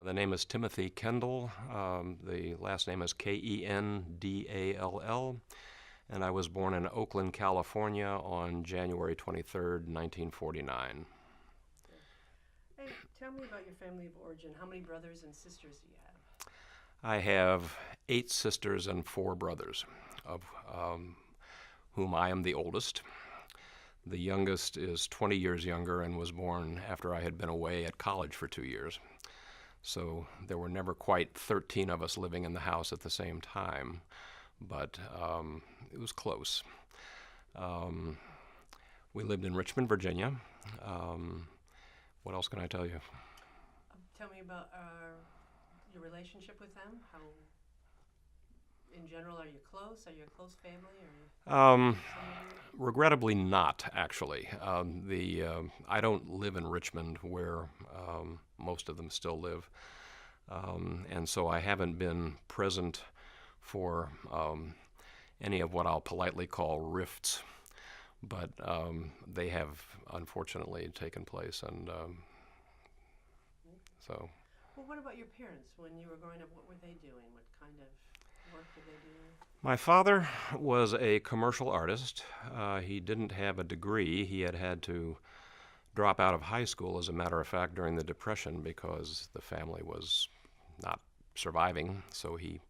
The name is Timothy Kendall. The last name is Kendall, and I was born in Oakland, California on January 23rd, 1949. Hey, tell me about your family of origin. How many brothers and sisters do you have? I have 8 sisters and 4 brothers, of whom I am the oldest. The youngest is 20 years younger and was born after I had been away at college for 2 years. So there were never quite 13 of us living in the house at the same time, but it was close. We lived in Richmond, Virginia. What else can I tell you? Tell me about your relationship with them. How, in general, are you close? Are you a close family? Regrettably not, actually. I don't live in Richmond, where most of them still live, and so I haven't been present for any of what I'll politely call rifts, but they have unfortunately taken place, and so. Well, what about your parents? When you were growing up, what were they doing? What kind of work did they do? My father was a commercial artist. He didn't have a degree. He had to drop out of high school, as a matter of fact, during the Depression because the family was not surviving. So he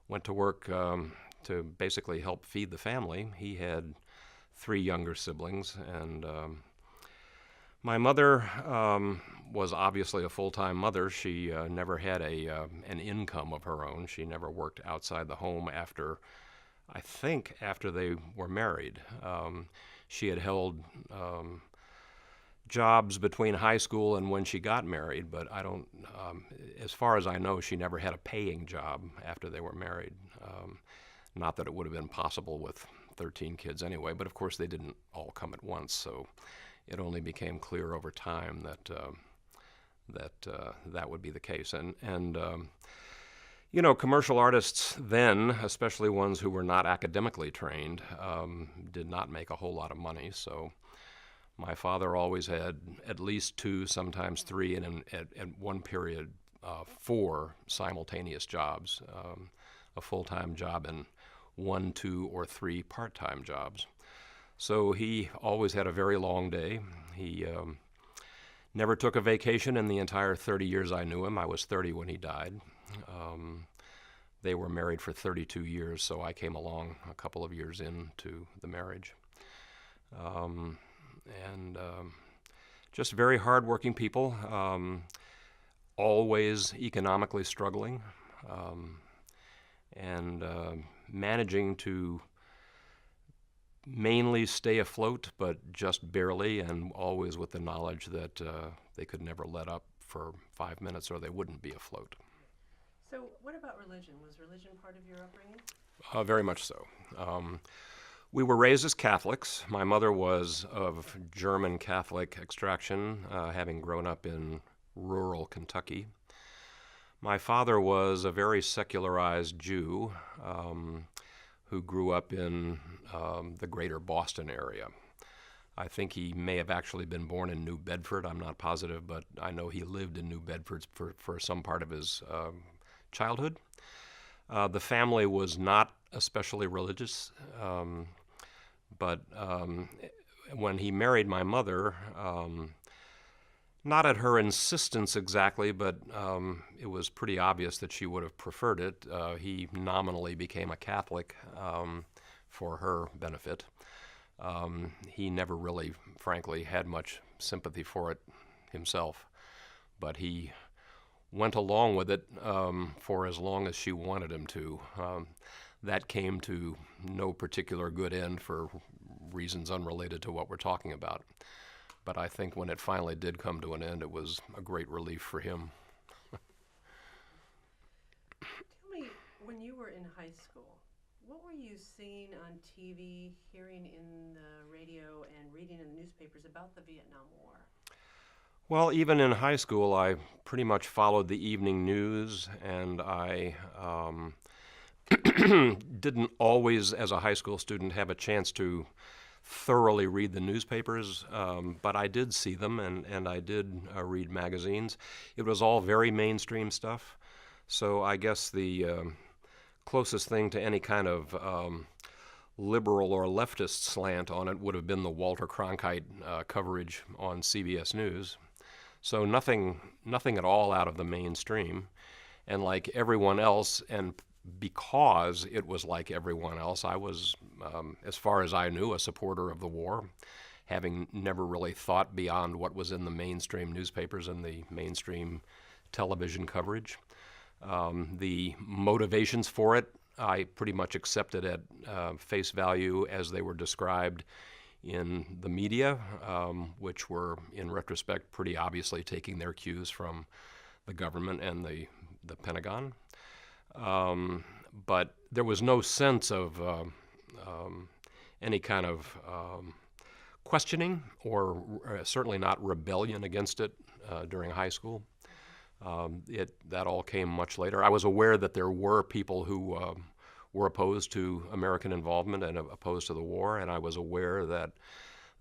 went to work to basically help feed the family. He had 3 younger siblings, and my mother was obviously a full-time mother. She never had an income of her own. She never worked outside the home after they were married. She had held jobs between high school and when she got married, but as far as I know, she never had a paying job after they were married. Not that it would have been possible with 13 kids anyway, but of course they didn't all come at once, so it only became clear over time that that would be the case. And commercial artists then, especially ones who were not academically trained, did not make a whole lot of money. So my father always had at least 2, sometimes 3, and at one period 4 simultaneous jobs, a full-time job and 1, 2, or 3 part-time jobs. So he always had a very long day. He never took a vacation in the entire 30 years I knew him. I was 30 when he died. They were married for 32 years, so I came along a couple of years into the marriage. Just very hard-working people, always economically struggling, and managing to mainly stay afloat, but just barely, and always with the knowledge that they could never let up for 5 minutes or they wouldn't be afloat. So what about religion? Was religion part of your upbringing? Very much so. We were raised as Catholics. My mother was of German Catholic extraction, having grown up in rural Kentucky. My father was a very secularized Jew who grew up in the greater Boston area. I think he may have actually been born in New Bedford. I'm not positive, but I know he lived in New Bedford for some part of his childhood. The family was not especially religious, but when he married my mother, not at her insistence exactly, but it was pretty obvious that she would have preferred it. He nominally became a Catholic for her benefit. He never really, frankly, had much sympathy for it himself, but he went along with it for as long as she wanted him to. That came to no particular good end for reasons unrelated to what we're talking about. But I think when it finally did come to an end, it was a great relief for him. Tell me, when you were in high school, what were you seeing on TV, hearing in the radio, and reading in the newspapers about the Vietnam War? Well, even in high school, I pretty much followed the evening news, and I didn't always, as a high school student, have a chance to thoroughly read the newspapers, but I did see them, and I did read magazines. It was all very mainstream stuff. So I guess the closest thing to any kind of liberal or leftist slant on it would have been the Walter Cronkite coverage on CBS News. So nothing at all out of the mainstream. And like everyone else, and because it was like everyone else, I was, as far as I knew, a supporter of the war, having never really thought beyond what was in the mainstream newspapers and the mainstream television coverage. The motivations for it, I pretty much accepted at face value as they were described in the media, which were, in retrospect, pretty obviously taking their cues from the government and the Pentagon. But there was no sense of any kind of questioning or certainly not rebellion against it during high school. That all came much later. I was aware that there were people who were opposed to American involvement and opposed to the war, and I was aware that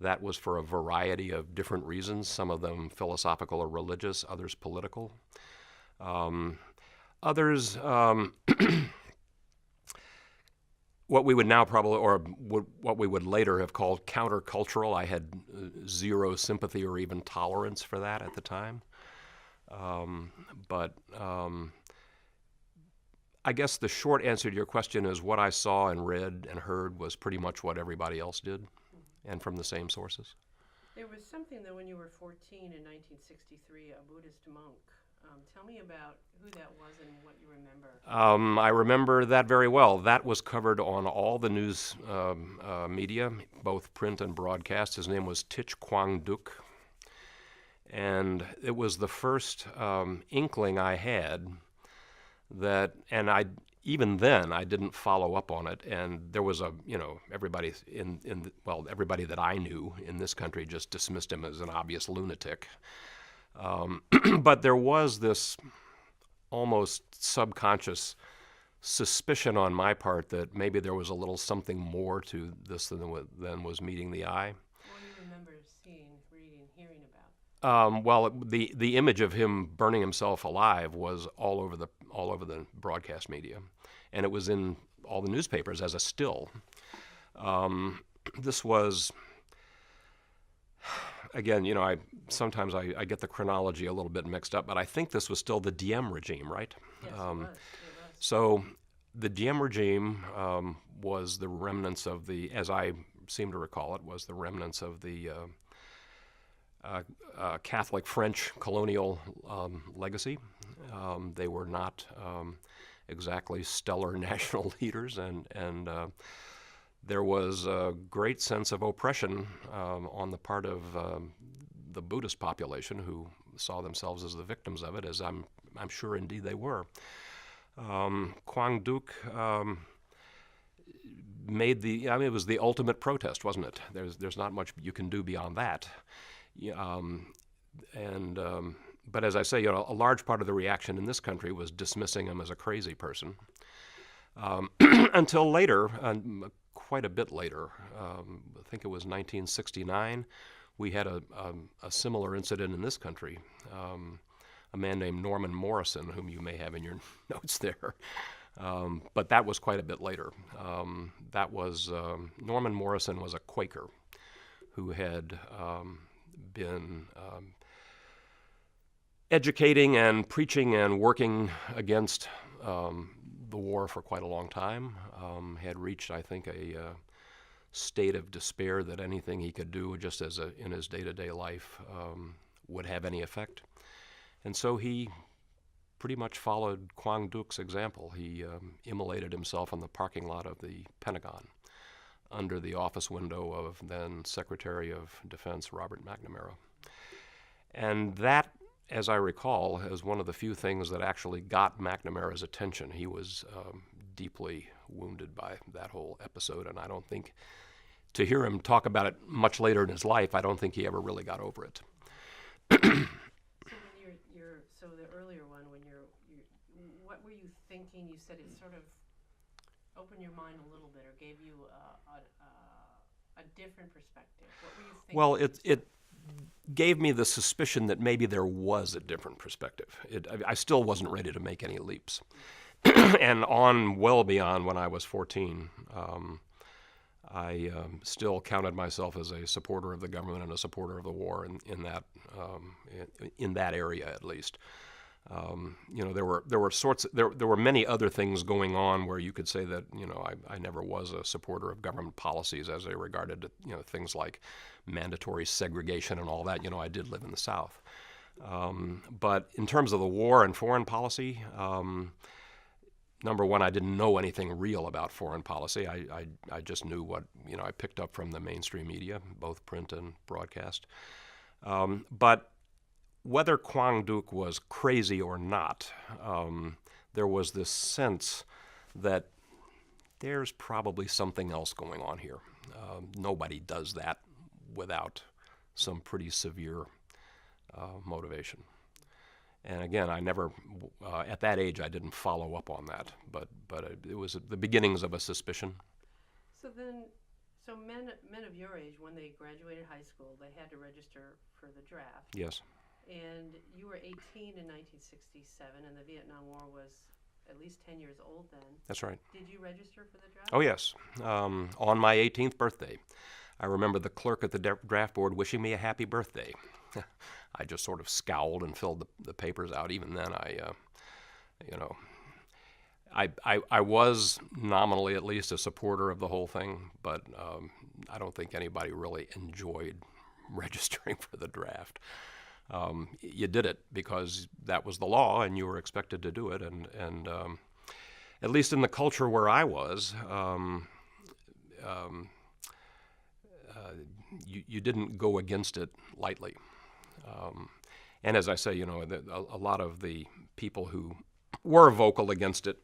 that was for a variety of different reasons, some of them philosophical or religious, others political. Others, what we would now probably, or what we would later have called countercultural. I had zero sympathy or even tolerance for that at the time. But I guess the short answer to your question is what I saw and read and heard was pretty much what everybody else did, and from the same sources. There was something, though, when you were 14 in 1963, a Buddhist monk. Tell me about who that was and what you remember. I remember that very well. That was covered on all the news media, both print and broadcast. His name was Thich Quang Duc. And it was the first inkling I had that, and even then I didn't follow up on it. And there was everybody everybody that I knew in this country just dismissed him as an obvious lunatic. But there was this almost subconscious suspicion on my part that maybe there was a little something more to this than was meeting the eye. What do you remember seeing, reading, hearing about? Well, the image of him burning himself alive was all over the broadcast media, and it was in all the newspapers as a still. This was, again, sometimes I get the chronology a little bit mixed up, but I think this was still the Diem regime, right? Yes, it was. So the Diem regime was the remnants of as I seem to recall it, was the remnants of the Catholic French colonial legacy. They were not exactly stellar national leaders, and there was a great sense of oppression on the part of the Buddhist population, who saw themselves as the victims of it, as I'm sure indeed they were. Quang Duc it was the ultimate protest, wasn't it? There's not much you can do beyond that. But as I say, a large part of the reaction in this country was dismissing him as a crazy person. Until later, quite a bit later, I think it was 1969, we had a similar incident in this country. A man named Norman Morrison, whom you may have in your notes there. But that was quite a bit later. Norman Morrison was a Quaker who had been educating and preaching and working against the war for quite a long time. Had reached, I think, a state of despair that anything he could do just in his day-to-day life would have any effect. And so he pretty much followed Quang Duc's example. He immolated himself in the parking lot of the Pentagon under the office window of then Secretary of Defense Robert McNamara. And that, as I recall, is one of the few things that actually got McNamara's attention. He was deeply wounded by that whole episode, and I don't think, to hear him talk about it much later in his life, I don't think he ever really got over it. So the earlier one, what were you thinking? You said it sort of opened your mind a little bit, or gave you a different perspective? What were you thinking? Well, it gave me the suspicion that maybe there was a different perspective. I still wasn't ready to make any leaps. And on well beyond when I was 14, I still counted myself as a supporter of the government and a supporter of the war in that area at least. There were many other things going on where you could say that I never was a supporter of government policies as they regarded to, things like mandatory segregation and all that. I did live in the South, but in terms of the war and foreign policy. Number one, I didn't know anything real about foreign policy. I just knew what I picked up from the mainstream media, both print and broadcast. But whether Kwang-duk was crazy or not, there was this sense that there's probably something else going on here. Nobody does that without some pretty severe motivation. And again, I never, at that age, I didn't follow up on that, but it was the beginnings of a suspicion. So men of your age, when they graduated high school, they had to register for the draft. Yes. And you were 18 in 1967, and the Vietnam War was at least 10 years old then. That's right. Did you register for the draft? Oh, yes. On my 18th birthday. I remember the clerk at the draft board wishing me a happy birthday. I just sort of scowled and filled the papers out. Even then, I was nominally at least a supporter of the whole thing, but I don't think anybody really enjoyed registering for the draft. You did it because that was the law and you were expected to do it. And at least in the culture where I was, you didn't go against it lightly. And as I say, a lot of the people who were vocal against it,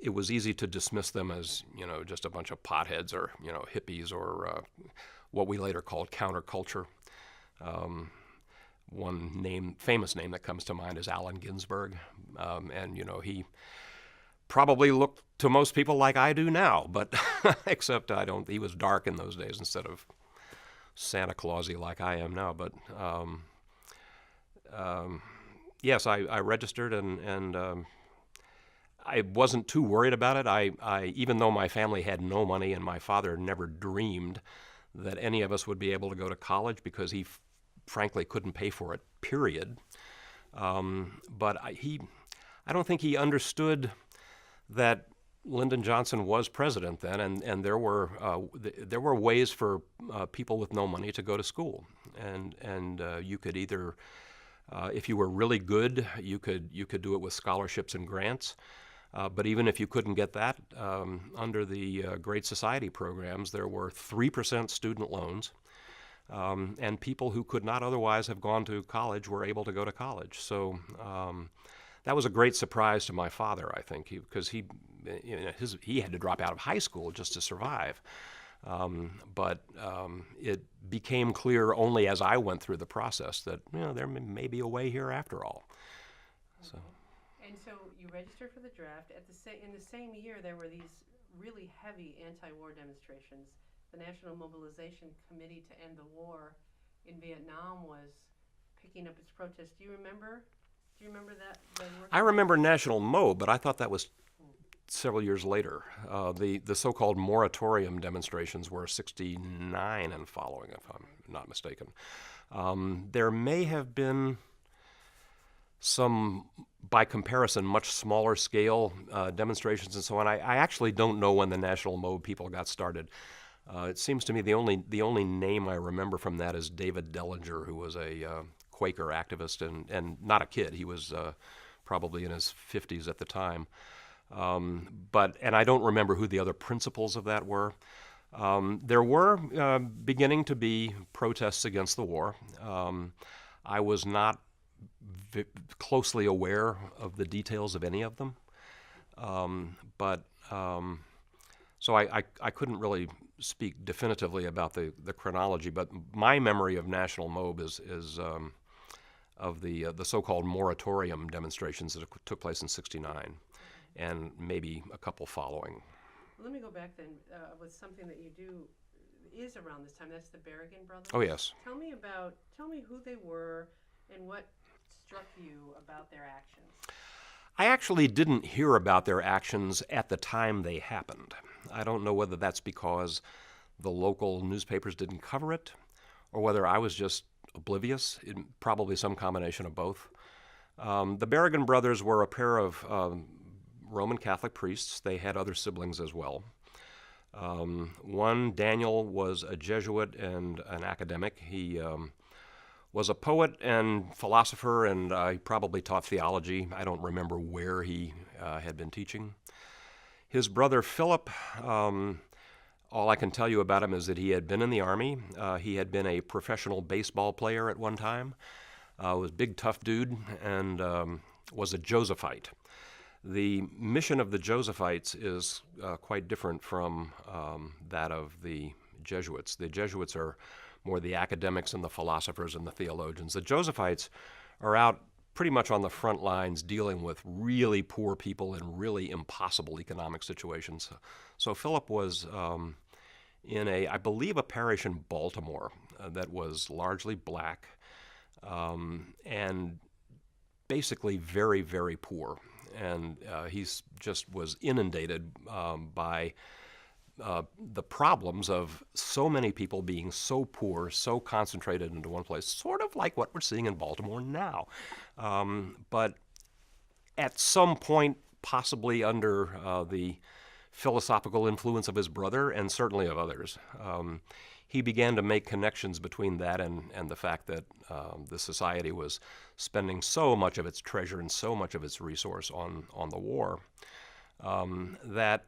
it was easy to dismiss them as, just a bunch of potheads or, hippies or what we later called counterculture. One famous name that comes to mind is Allen Ginsberg. And he probably looked to most people like I do now, but except he was dark in those days instead of Santa Clausy like I am now. But yes, I registered and I wasn't too worried about it. I even though my family had no money and my father never dreamed that any of us would be able to go to college because he frankly couldn't pay for it, period. But I don't think he understood that Lyndon Johnson was president then, and there were ways for people with no money to go to school, and you could either, if you were really good, you could do it with scholarships and grants. But even if you couldn't get that, under the Great Society programs, there were 3% student loans, and people who could not otherwise have gone to college were able to go to college. So that was a great surprise to my father, I think, because he had to drop out of high school just to survive. But it became clear only as I went through the process that there may be a way here after all. So. And so you registered for the draft. In the same year, there were these really heavy anti-war demonstrations. The National Mobilization Committee to End the War in Vietnam was picking up its protests. Do you remember that? I remember National Mob, but I thought that was several years later. The so-called moratorium demonstrations were 1969 and following, if I'm not mistaken. There may have been some, by comparison, much smaller scale demonstrations and so on. I actually don't know when the National Mob people got started. It seems to me the only name I remember from that is David Dellinger, who was a Quaker activist and not a kid. He was probably in his 50s at the time. And I don't remember who the other principals of that were. There were beginning to be protests against the war. I was not closely aware of the details of any of them. So I couldn't really speak definitively about the chronology, but my memory of National Mob is of the so-called moratorium demonstrations that took place in '69, and maybe a couple following. Let me go back then with something that you do is around this time. That's the Berrigan brothers. Oh, yes. Tell me who they were and what struck you about their actions. I actually didn't hear about their actions at the time they happened. I don't know whether that's because the local newspapers didn't cover it or whether I was just oblivious, probably some combination of both. The Berrigan brothers were a pair of Roman Catholic priests. They had other siblings as well. One, Daniel, was a Jesuit and an academic. He was a poet and philosopher, and he probably taught theology. I don't remember where he had been teaching. His brother Philip, all I can tell you about him is that he had been in the Army. He had been a professional baseball player at one time. Was a big, tough dude, and was a Josephite. The mission of the Josephites is quite different from that of the Jesuits. The Jesuits are more the academics and the philosophers and the theologians. The Josephites are out pretty much on the front lines dealing with really poor people in really impossible economic situations. So Philip was in I believe, a parish in Baltimore that was largely black and basically very, very poor. And he just was inundated by the problems of so many people being so poor, so concentrated into one place, sort of like what we're seeing in Baltimore now. But at some point, possibly under the philosophical influence of his brother and certainly of others, he began to make connections between that and the fact that the society was spending so much of its treasure and so much of its resource on the war that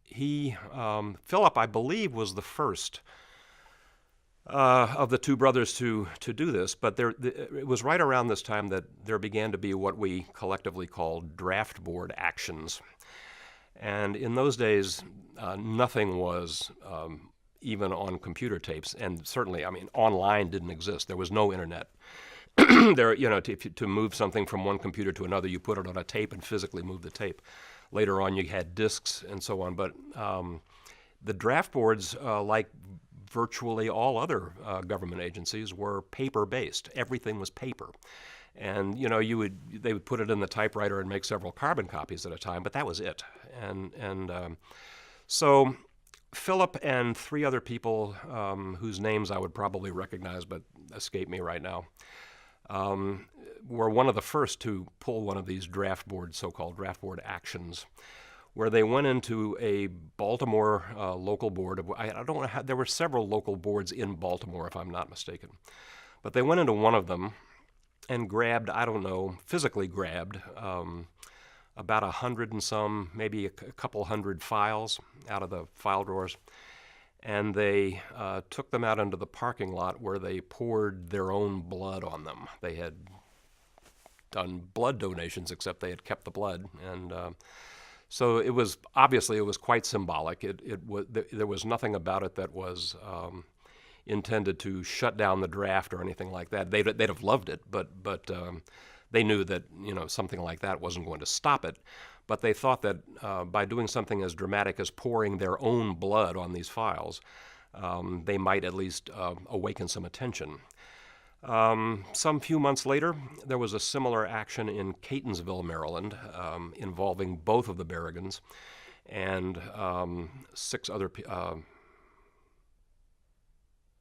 he, Philip, I believe, was the first of the two brothers to do this, but it was right around this time that there began to be what we collectively called draft board actions. And in those days, nothing was even on computer tapes, and certainly, I mean, online didn't exist. There was no internet. To move something from one computer to another, you put it on a tape and physically move the tape. Later on, you had discs and so on. But the draft boards, like virtually all other government agencies, were paper-based. Everything was paper. And they would put it in the typewriter and make several carbon copies at a time, but that was it. So Philip and three other people whose names I would probably recognize but escape me right now were one of the first to pull one of these so-called draft board actions, where they went into a Baltimore local board. I don't know how, there were several local boards in Baltimore, if I'm not mistaken. But they went into one of them and physically grabbed about 100 and some, maybe a couple hundred files out of the file drawers. And they took them out into the parking lot where they poured their own blood on them. They had done blood donations, except they had kept the blood. And so it was quite symbolic. There was nothing about it that was intended to shut down the draft or anything like that. They'd have loved it, but they knew that something like that wasn't going to stop it. But they thought that by doing something as dramatic as pouring their own blood on these files, they might at least awaken some attention. Some few months later, there was a similar action in Catonsville, Maryland, involving both of the Berrigans and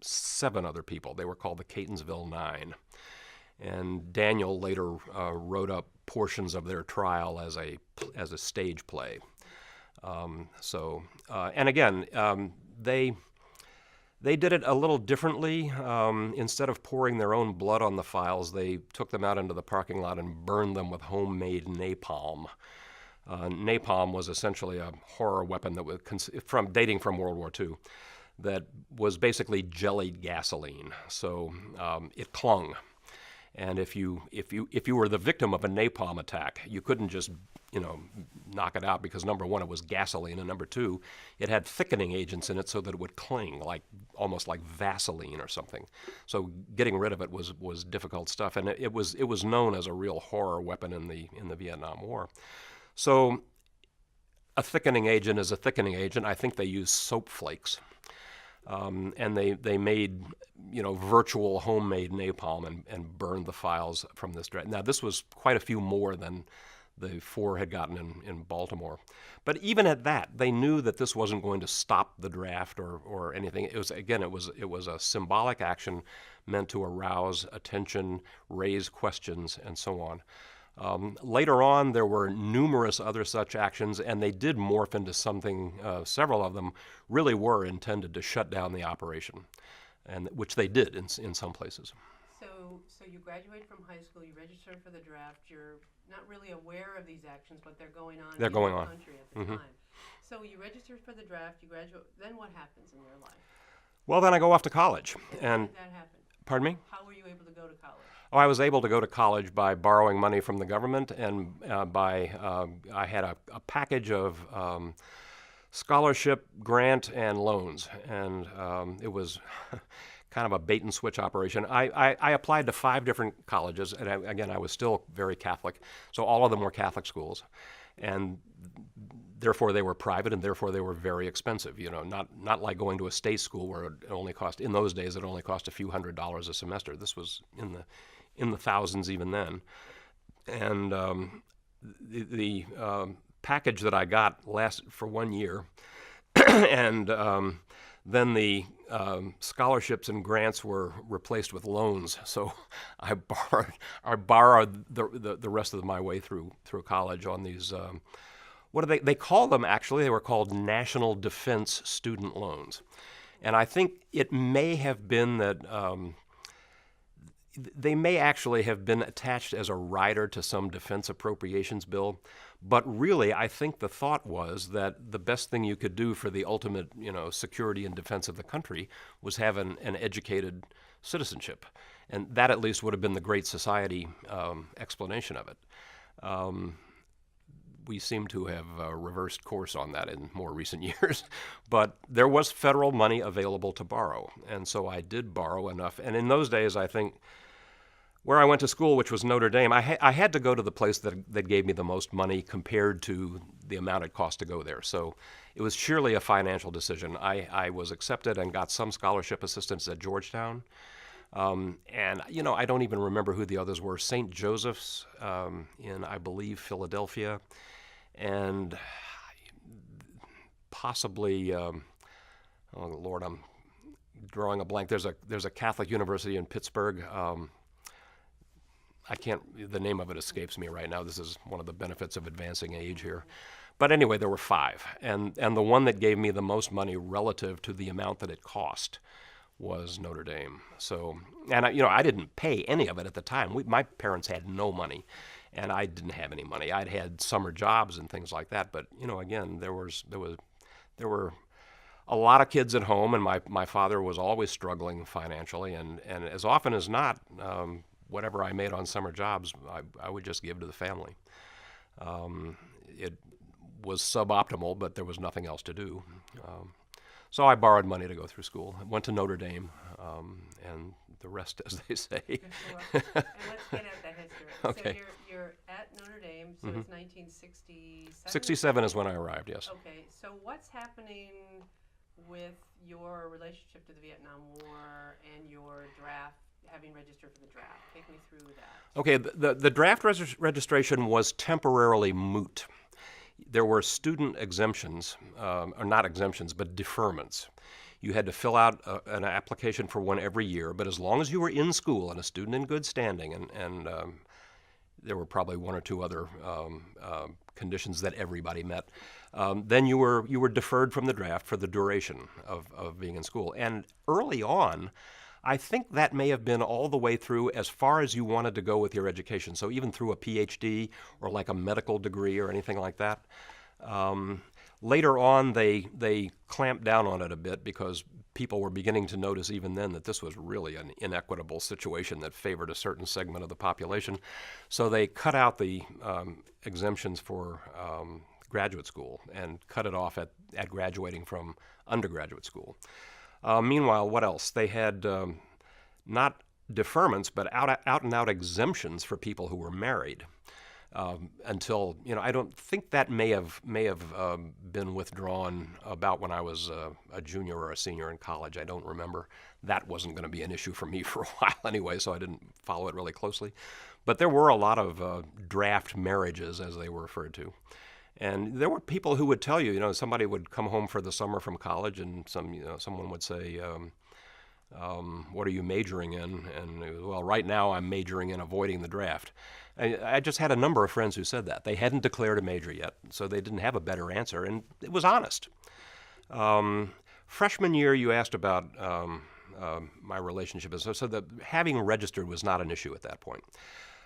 seven other people. They were called the Catonsville Nine. And Daniel later wrote up portions of their trial as a stage play. And again, they did it a little differently. Instead of pouring their own blood on the files, they took them out into the parking lot and burned them with homemade napalm. Napalm was essentially a horror weapon that was dating from World War II, that was basically jellied gasoline. So it clung. And if you were the victim of a napalm attack, you couldn't just knock it out, because number one, it was gasoline, and number two, it had thickening agents in it so that it would cling, almost like Vaseline or something. So getting rid of it was difficult stuff, and it was known as a real horror weapon in the Vietnam War. So a thickening agent is a thickening agent. I think they used soap flakes. And they made, virtual homemade napalm and burned the files from this draft. Now, this was quite a few more than the 4 had gotten in Baltimore. But even at that, they knew that this wasn't going to stop the draft or anything. It was a symbolic action meant to arouse attention, raise questions, and so on. Later on, there were numerous other such actions, and they did morph into something, several of them really were intended to shut down the operation, and which they did in some places. So you graduate from high school, you register for the draft, you're not really aware of these actions, but they're going on in the country at the time. So you register for the draft, you graduate, then what happens in your life? Well, then I go off to college. How did that happen? Pardon me? How were you able to go to college? Oh, I was able to go to college by borrowing money from the government, and I had a package of scholarship, grant, and loans, and it was kind of a bait and switch operation. I applied to 5 different colleges, and again, I was still very Catholic, so all of them were Catholic schools, and therefore they were private, and therefore they were very expensive. Not like going to a state school where it only cost, in those days, it only cost a few $100s a semester. This was in the thousands even then, and the package that I got lasted for 1 year, and then the scholarships and grants were replaced with loans. So I borrowed the rest of my way through college on these. What do they call them? Actually, they were called National Defense Student Loans, and I think it may have been that. They may actually have been attached as a rider to some defense appropriations bill, but really I think the thought was that the best thing you could do for the ultimate, security and defense of the country was have an educated citizenship, and that at least would have been the Great Society explanation of it. We seem to have reversed course on that in more recent years, but there was federal money available to borrow, and so I did borrow enough. And in those days, I think, where I went to school, which was Notre Dame, I had to go to the place that gave me the most money compared to the amount it cost to go there. So it was surely a financial decision. I was accepted and got some scholarship assistance at Georgetown. And, I don't even remember who the others were. St. Joseph's in, I believe, Philadelphia. And possibly, oh Lord, I'm drawing a blank. There's a Catholic university in Pittsburgh. The name of it escapes me right now. This is one of the benefits of advancing age here. But anyway, there were 5. And the one that gave me the most money relative to the amount that it cost was Notre Dame. So, and I didn't pay any of it at the time. My parents had no money, and I didn't have any money. I'd had summer jobs and things like that. But, again, there were a lot of kids at home, and my father was always struggling financially. And as often as not, whatever I made on summer jobs, I would just give to the family. It was suboptimal, but there was nothing else to do. So I borrowed money to go through school. I went to Notre Dame, and the rest, as they say. And let's get at that history. Okay. So you're at Notre Dame, so it's 1967? 67 is when I arrived, yes. Okay, so what's happening with your relationship to the Vietnam War and your draft, having registered for the draft? Take me through that. Okay, the draft registration was temporarily moot. There were student exemptions, or not exemptions, but deferments. You had to fill out an application for one every year, but as long as you were in school and a student in good standing, and there were probably 1 or 2 other conditions that everybody met, then you were deferred from the draft for the duration of being in school. And early on, I think that may have been all the way through as far as you wanted to go with your education. So even through a PhD or like a medical degree or anything like that. Later on, they clamped down on it a bit because people were beginning to notice even then that this was really an inequitable situation that favored a certain segment of the population. So they cut out the exemptions for graduate school and cut it off at graduating from undergraduate school. Meanwhile, what else? They had not deferments, but out-and-out exemptions for people who were married. until, I don't think that may have been withdrawn about when I was a junior or a senior in college. I don't remember. That wasn't going to be an issue for me for a while anyway, so I didn't follow it really closely. But there were a lot of draft marriages, as they were referred to. And there were people who would tell you, somebody would come home for the summer from college, and someone would say, what are you majoring in? And it was, well, right now I'm majoring in avoiding the draft. I just had a number of friends who said that. They hadn't declared a major yet, so they didn't have a better answer, and it was honest. Freshman year, you asked about my relationship. So that having registered was not an issue at that point.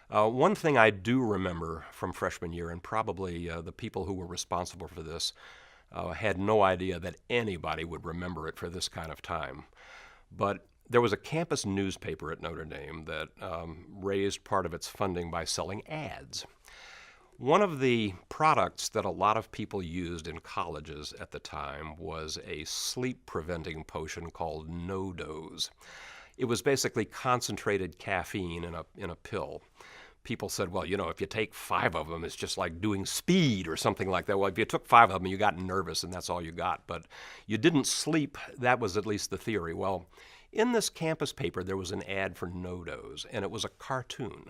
One thing I do remember from freshman year, and probably the people who were responsible for this had no idea that anybody would remember it for this kind of time. But there was a campus newspaper at Notre Dame that raised part of its funding by selling ads. One of the products that a lot of people used in colleges at the time was a sleep-preventing potion called No-Dose. It was basically concentrated caffeine in a pill. People said, well, if you take 5 of them, it's just like doing speed or something like that. Well, if you took 5 of them, you got nervous, and that's all you got. But you didn't sleep. That was at least the theory. Well, in this campus paper, there was an ad for No-Dose, and it was a cartoon.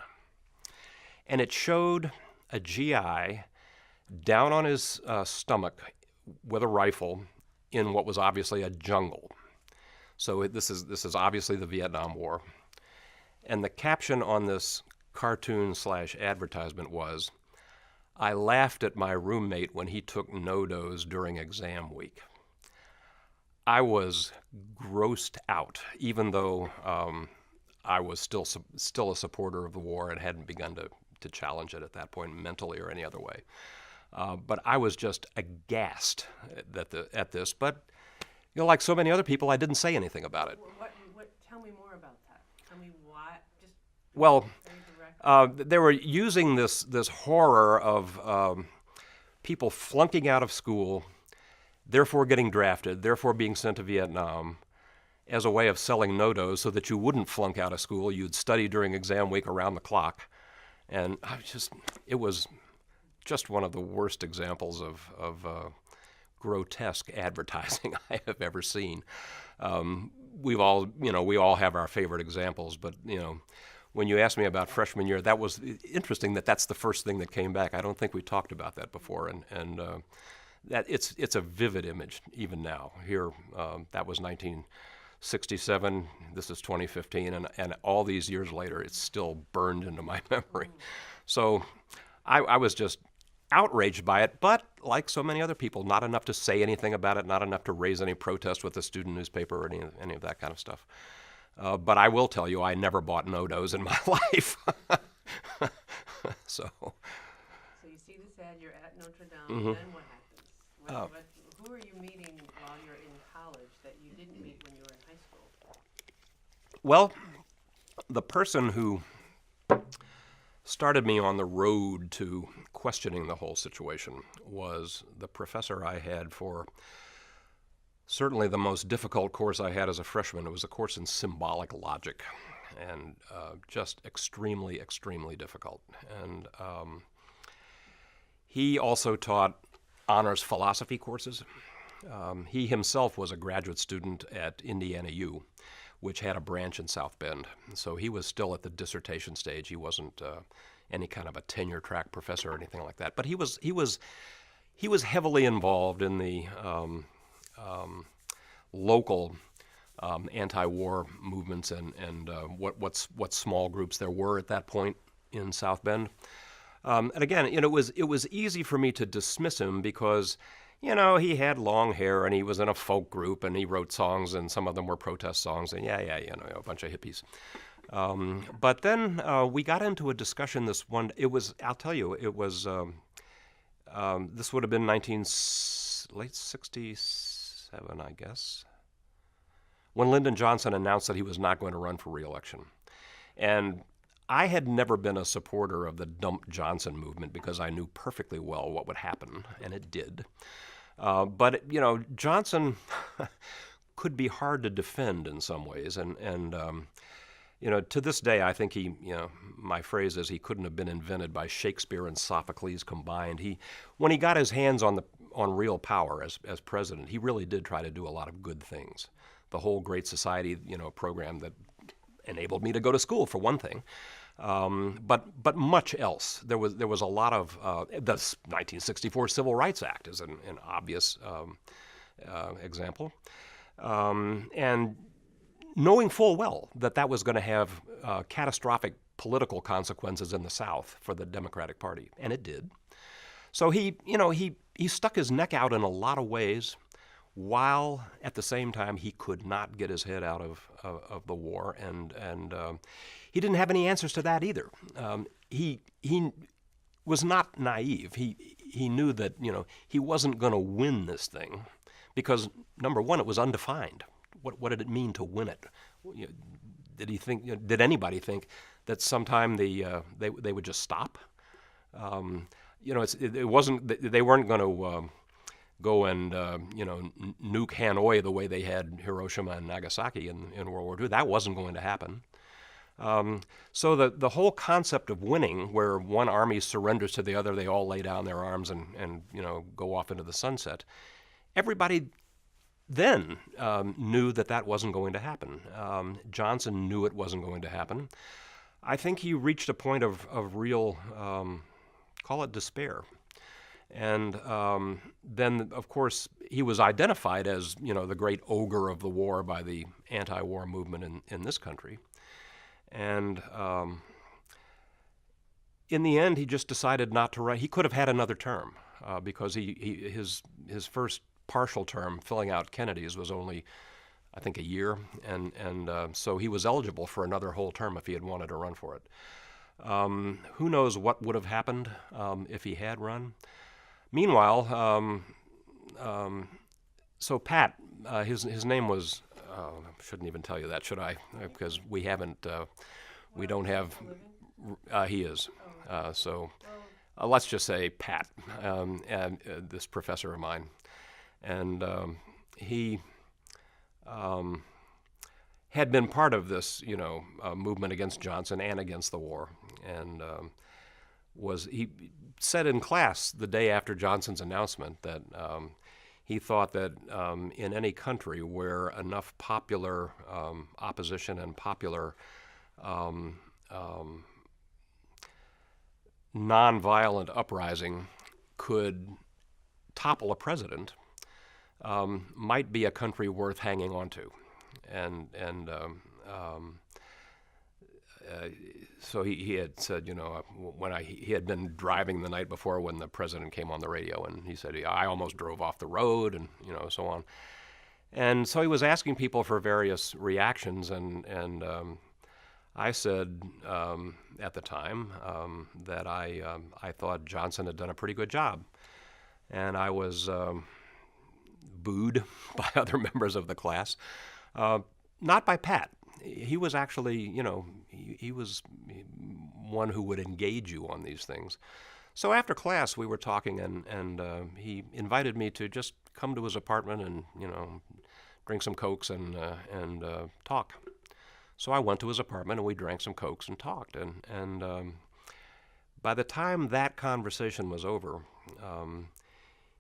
And it showed a GI down on his stomach with a rifle in what was obviously a jungle. So this is obviously the Vietnam War. And the caption on this cartoon/advertisement was, "I laughed at my roommate when he took No-Dose during exam week." I was grossed out, even though I was still a supporter of the war and hadn't begun to challenge it at that point, mentally or any other way. But I was just aghast at this. But like so many other people, I didn't say anything about it. Tell me more about that. Tell me why. Well, they were using this horror of people flunking out of school, therefore getting drafted, therefore being sent to Vietnam, as a way of selling No-Dose so that you wouldn't flunk out of school. You'd study during exam week around the clock. And it was just one of the worst examples of grotesque advertising I have ever seen. We all have our favorite examples, but when you asked me about freshman year, that was interesting. That's the first thing that came back. I don't think we talked about that before, and that it's a vivid image even now. Here, that was 1967. This is 2015, and all these years later, it's still burned into my memory. So I was just outraged by it, but like so many other people, not enough to say anything about it, not enough to raise any protest with the student newspaper or any of that kind of stuff. But I will tell you, I never bought No-Dose in my life. So you see this ad, you're at Notre Dame, then what happens? Who are you meeting while you're in college that you didn't meet when you were in high school? Well, the person who started me on the road to questioning the whole situation was the professor I had for certainly the most difficult course I had as a freshman. It was a course in symbolic logic, and just extremely, extremely difficult. And he also taught honors philosophy courses. He himself was a graduate student at Indiana U, which had a branch in South Bend. So he was still at the dissertation stage. He wasn't any kind of a tenure track professor or anything like that. But he was heavily involved in the local anti-war movements and what small groups there were at that point in South Bend. And again, it was easy for me to dismiss him because he had long hair and he was in a folk group and he wrote songs and some of them were protest songs and a bunch of hippies. But then we got into a discussion I'll tell you, it was, this would have been late 67, I guess, when Lyndon Johnson announced that he was not going to run for re-election. And I had never been a supporter of the Dump Johnson movement because I knew perfectly well what would happen, and it did. But Johnson could be hard to defend in some ways, and To this day, I think my phrase is he couldn't have been invented by Shakespeare and Sophocles combined. When he got his hands on real power as president, he really did try to do a lot of good things. The whole Great Society, program that enabled me to go to school, for one thing. But much else. There was a lot of the 1964 Civil Rights Act is an obvious example, and knowing full well that was going to have catastrophic political consequences in the South for the Democratic Party, and it did. So he stuck his neck out in a lot of ways, while at the same time he could not get his head out of the war, and he didn't have any answers to that either. He was not naive. He knew that he wasn't going to win this thing because, number one, it was undefined. What did it mean to win it? Did anybody think that sometime they would just stop? It wasn't. They weren't going to go and nuke Hanoi the way they had Hiroshima and Nagasaki in World War II. That wasn't going to happen. So the whole concept of winning, where one army surrenders to the other, they all lay down their arms and go off into the sunset. Everybody then knew that wasn't going to happen. Johnson knew it wasn't going to happen. I think he reached a point of real, call it despair. And then, of course, he was identified as, the great ogre of the war by the anti-war movement in this country. And in the end, he just decided not to run. He could have had another term because his first partial term, filling out Kennedy's, was only, I think, a year, and so he was eligible for another whole term if he had wanted to run for it. Who knows what would have happened if he had run? Meanwhile, so Pat, his name was, shouldn't even tell you that, should I? Because we haven't, we don't have, he is. So let's just say Pat, and this professor of mine. And he had been part of this, movement against Johnson and against the war, and he said in class the day after Johnson's announcement that he thought that in any country where enough popular opposition and popular nonviolent uprising could topple a president, might be a country worth hanging on to. So he had said, when he had been driving the night before when the president came on the radio, and he said, I almost drove off the road, and so on. And so he was asking people for various reactions, and I said at the time that I thought Johnson had done a pretty good job, and I was booed by other members of the class, not by Pat. He was actually, he was one who would engage you on these things. So after class, we were talking, and he invited me to just come to his apartment and, drink some Cokes and talk. So I went to his apartment, and we drank some Cokes and talked. And by the time that conversation was over,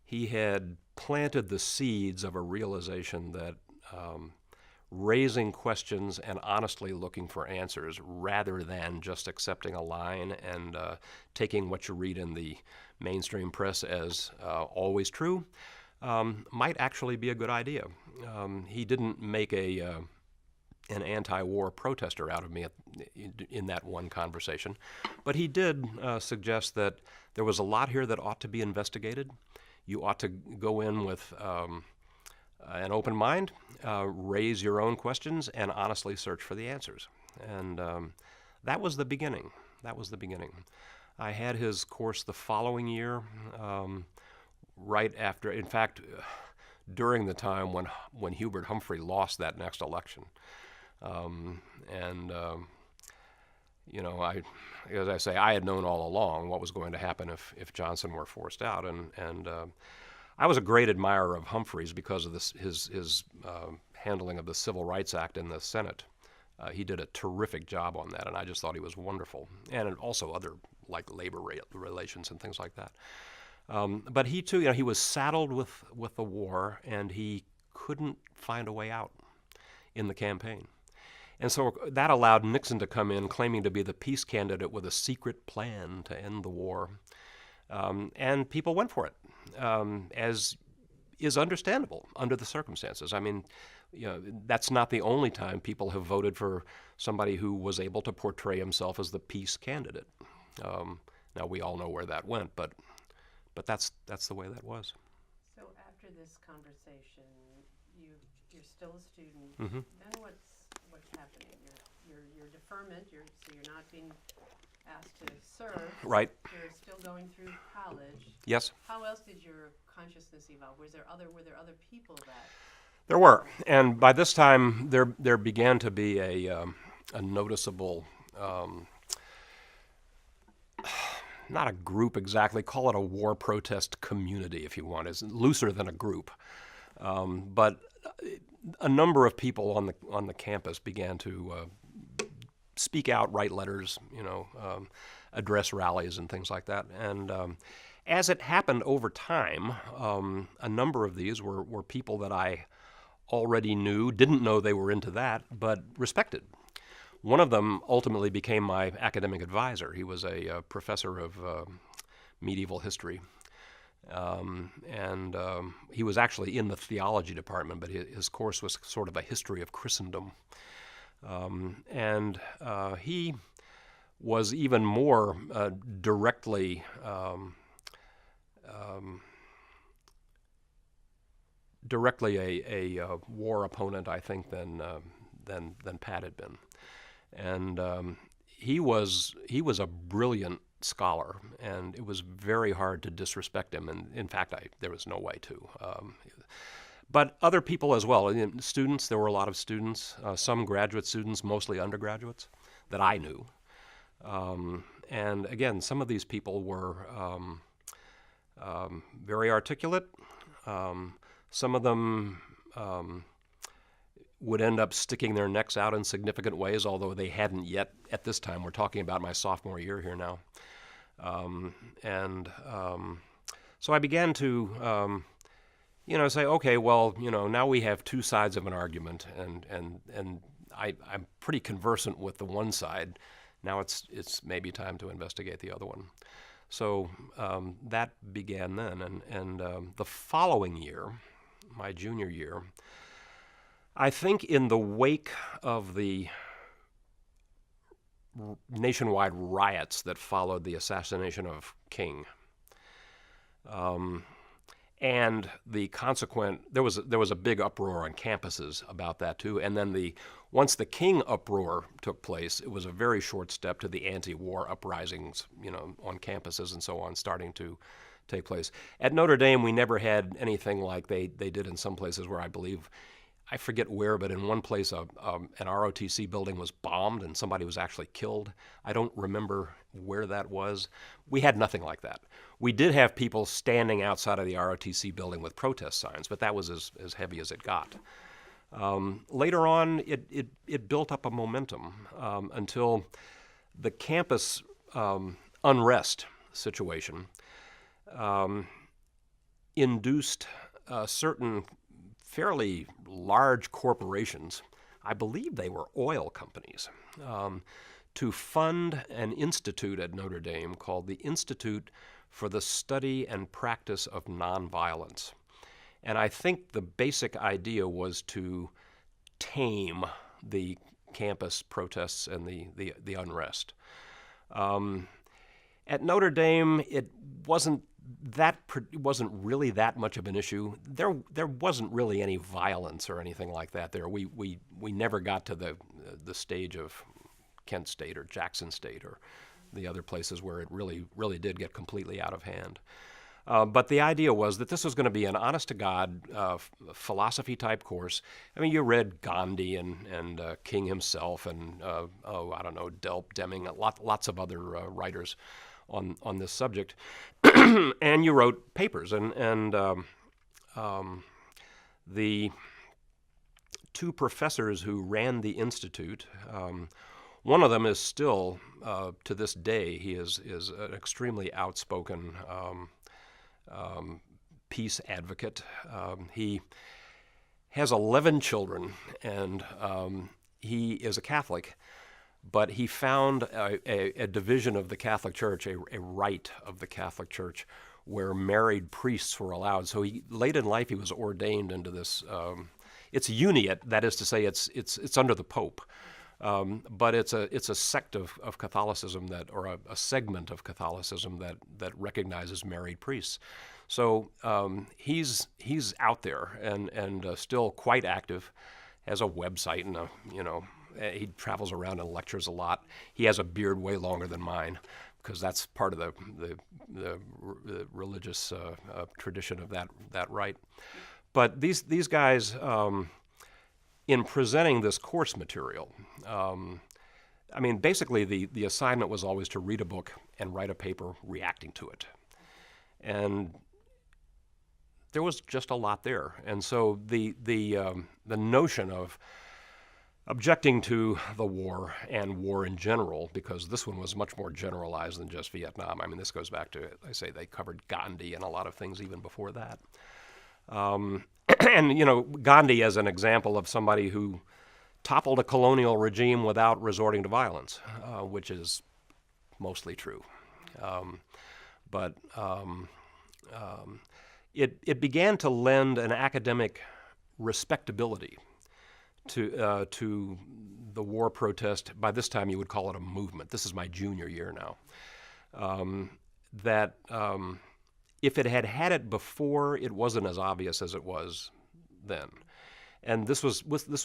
he had planted the seeds of a realization that raising questions and honestly looking for answers rather than just accepting a line and taking what you read in the mainstream press as always true might actually be a good idea. He didn't make an anti-war protester out of me in that one conversation, but he did suggest that there was a lot here that ought to be investigated. You ought to go in with an open mind, raise your own questions, and honestly search for the answers. And that was the beginning. I had his course the following year, right after, in fact, during the time when Hubert Humphrey lost that next election. As I say, I had known all along what was going to happen if Johnson were forced out, and I was a great admirer of Humphrey's because of his handling of the Civil Rights Act in the Senate He did a terrific job on that, and I just thought he was wonderful. And also other, like labor relations and things like that. But he too, he was saddled with the war, and he couldn't find a way out in the campaign. And so that allowed Nixon to come in claiming to be the peace candidate with a secret plan to end the war. And people went for it, as is understandable under the circumstances. I mean, that's not the only time people have voted for somebody who was able to portray himself as the peace candidate. Now, we all know where that went, but that's the way that was. So after this conversation, you're still a student. Mm-hmm. Then what's happening? You're deferment. So you're not being asked to serve. Right. You're still going through college. Yes. How else did your consciousness evolve? Were there other people that? There were, and by this time there began to be a noticeable, not a group exactly, call it a war protest community if you want. It's looser than a group, but a number of people on the campus began to speak out, write letters, address rallies and things like that. And as it happened over time, a number of these were people that I already knew, didn't know they were into that, but respected. One of them ultimately became my academic advisor. He was a professor of medieval history. And he was actually in the theology department, but his course was sort of a history of Christendom. And he was even more directly a war opponent, I think, than Pat had been. And he was a brilliant scholar, and it was very hard to disrespect him. And in fact, there was no way to. But other people as well. Students, there were a lot of students, some graduate students, mostly undergraduates, that I knew. And again, some of these people were very articulate. Some of them would end up sticking their necks out in significant ways, although they hadn't yet at this time. We're talking about my sophomore year here now. So I began to say, okay, well, now we have two sides of an argument, and I'm pretty conversant with the one side. Now it's maybe time to investigate the other one. So that began then, and the following year, my junior year, I think in the wake of the nationwide riots that followed the assassination of King, and the consequent, there was a big uproar on campuses about that too. And then once the King uproar took place, it was a very short step to the anti-war uprisings, on campuses and so on, starting to take place. At Notre Dame, we never had anything like they did in some places where I forget where, but in one place an ROTC building was bombed and somebody was actually killed. I don't remember where that was. We had nothing like that. We did have people standing outside of the ROTC building with protest signs, but that was as heavy as it got. Later on, it built up a momentum until the campus unrest situation induced certain fairly large corporations, I believe they were oil companies, to fund an institute at Notre Dame called the Institute for the Study and Practice of Nonviolence. And I think the basic idea was to tame the campus protests and the unrest. At Notre Dame, it wasn't really that much of an issue. There wasn't really any violence or anything like that there. We never got to the stage of Kent State or Jackson State or the other places where it really did get completely out of hand. But the idea was that this was going to be an honest-to-God philosophy-type course. I mean, you read Gandhi and King himself and, Delp, Deming, lots of other writers on this subject. And you wrote papers. And the two professors who ran the institute. One of them is still, to this day, he is an extremely outspoken peace advocate. He has 11 children, and he is a Catholic, but he found a division of the Catholic Church, a rite of the Catholic Church, where married priests were allowed. So late in life, he was ordained into this. It's uniate, that is to say, it's under the Pope, but it's a sect of Catholicism or a segment of Catholicism that recognizes married priests. So he's out there and still quite active, has a website and he travels around and lectures a lot. He has a beard way longer than mine, because that's part of the religious tradition of that rite. But these guys, in presenting this course material, basically the assignment was always to read a book and write a paper reacting to it. And there was just a lot there. And so the notion of objecting to the war and war in general, because this one was much more generalized than just Vietnam. This goes back to, I say, they covered Gandhi and a lot of things even before that. And, Gandhi as an example of somebody who toppled a colonial regime without resorting to violence, which is mostly true. But it began to lend an academic respectability to the war protest. By this time, you would call it a movement. This is my junior year now. If it had it before, it wasn't as obvious as it was then. And this was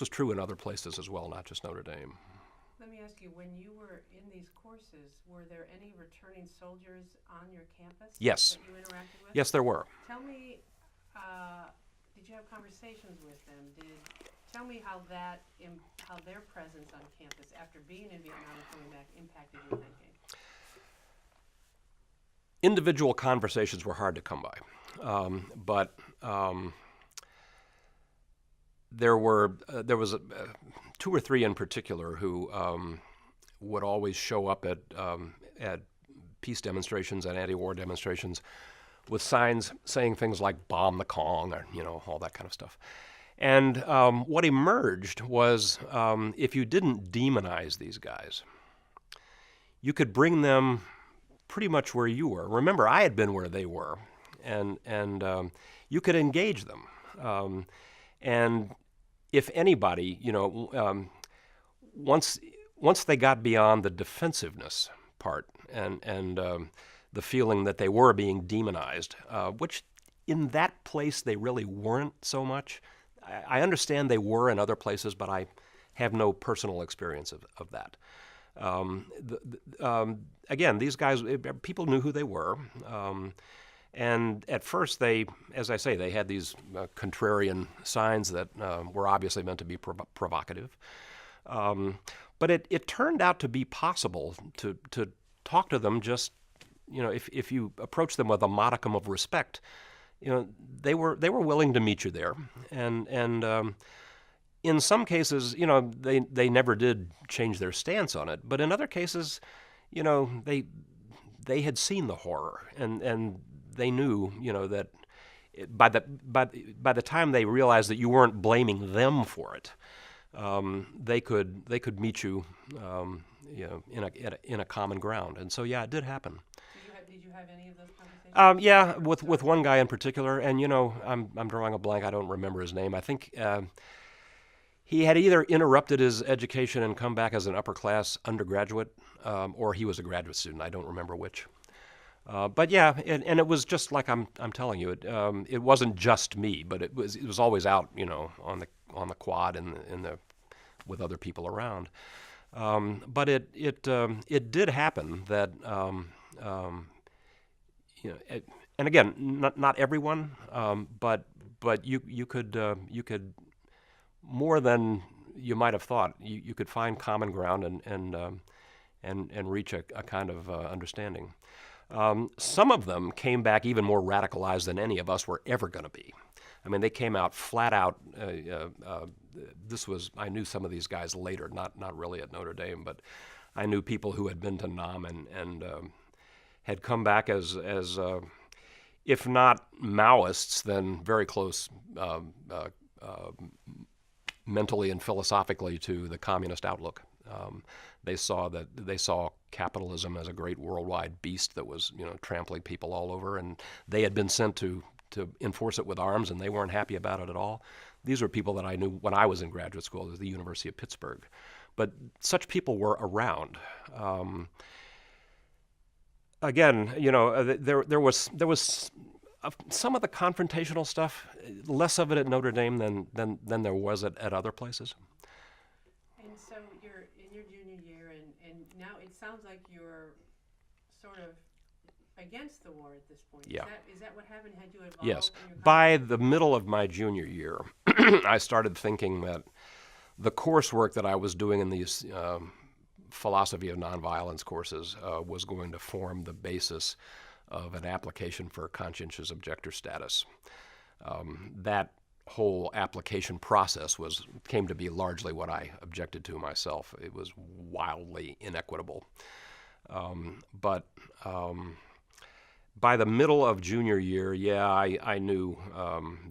true in other places as well, not just Notre Dame. Let me ask you, when you were in these courses, were there any returning soldiers on your campus? Yes. That you interacted with? Yes, there were. Tell me, did you have conversations with them? Tell me how their presence on campus after being in Vietnam and coming back impacted your thinking. Individual conversations were hard to come by, but there was two or three in particular who would always show up at peace demonstrations and anti-war demonstrations with signs saying things like "Bomb the Kong" or all that kind of stuff. And what emerged was if you didn't demonize these guys, you could bring them pretty much where you were. Remember, I had been where they were, and you could engage them. And if anybody, once they got beyond the defensive part and the feeling that they were being demonized, which in that place they really weren't so much. I understand they were in other places, but I have no personal experience of that. Again, these guys, people knew who they were. And at first they, as I say, they had these contrarian signs that were obviously meant to be provocative. But it turned out to be possible to talk to them just, if you approach them with a modicum of respect, they were willing to meet you there. And in some cases, they never did change their stance on it. But in other cases, they had seen the horror, and they knew, that by the time they realized that you weren't blaming them for it, they could meet you, in a common ground. And so, yeah, it did happen. Did you have any of those conversations? Yeah, with one guy in particular, and I'm drawing a blank. I don't remember his name. I think he had either interrupted his education and come back as an upper class undergraduate, or he was a graduate student. I don't remember which. But yeah, and it was just like I'm telling you. It wasn't just me, but it was always out, on the quad and with other people around. But it did happen that. And again, not everyone, but you could more than you might have thought. You could find common ground and reach a kind of understanding. Some of them came back even more radicalized than any of us were ever going to be. I mean, they came out flat out. I knew some of these guys later, not really at Notre Dame, but I knew people who had been to Nam and had come back as if not Maoists, then very close mentally and philosophically to the communist outlook. They saw capitalism as a great worldwide beast that was, trampling people all over, and they had been sent to enforce it with arms, and they weren't happy about it at all. These were people that I knew when I was in graduate school at the University of Pittsburgh. But such people were around. Again, there was some of the confrontational stuff, less of it at Notre Dame than there was at other places. And so you're in your junior year, and now it sounds like you're sort of against the war at this point. Yeah. Is that what happened? Had you evolved? Yes. In your By the middle of my junior year, I started thinking that the coursework that I was doing in these philosophy of nonviolence courses was going to form the basis of an application for conscientious objector status. That whole application process came to be largely what I objected to myself. It was wildly inequitable. But by the middle of junior year, I knew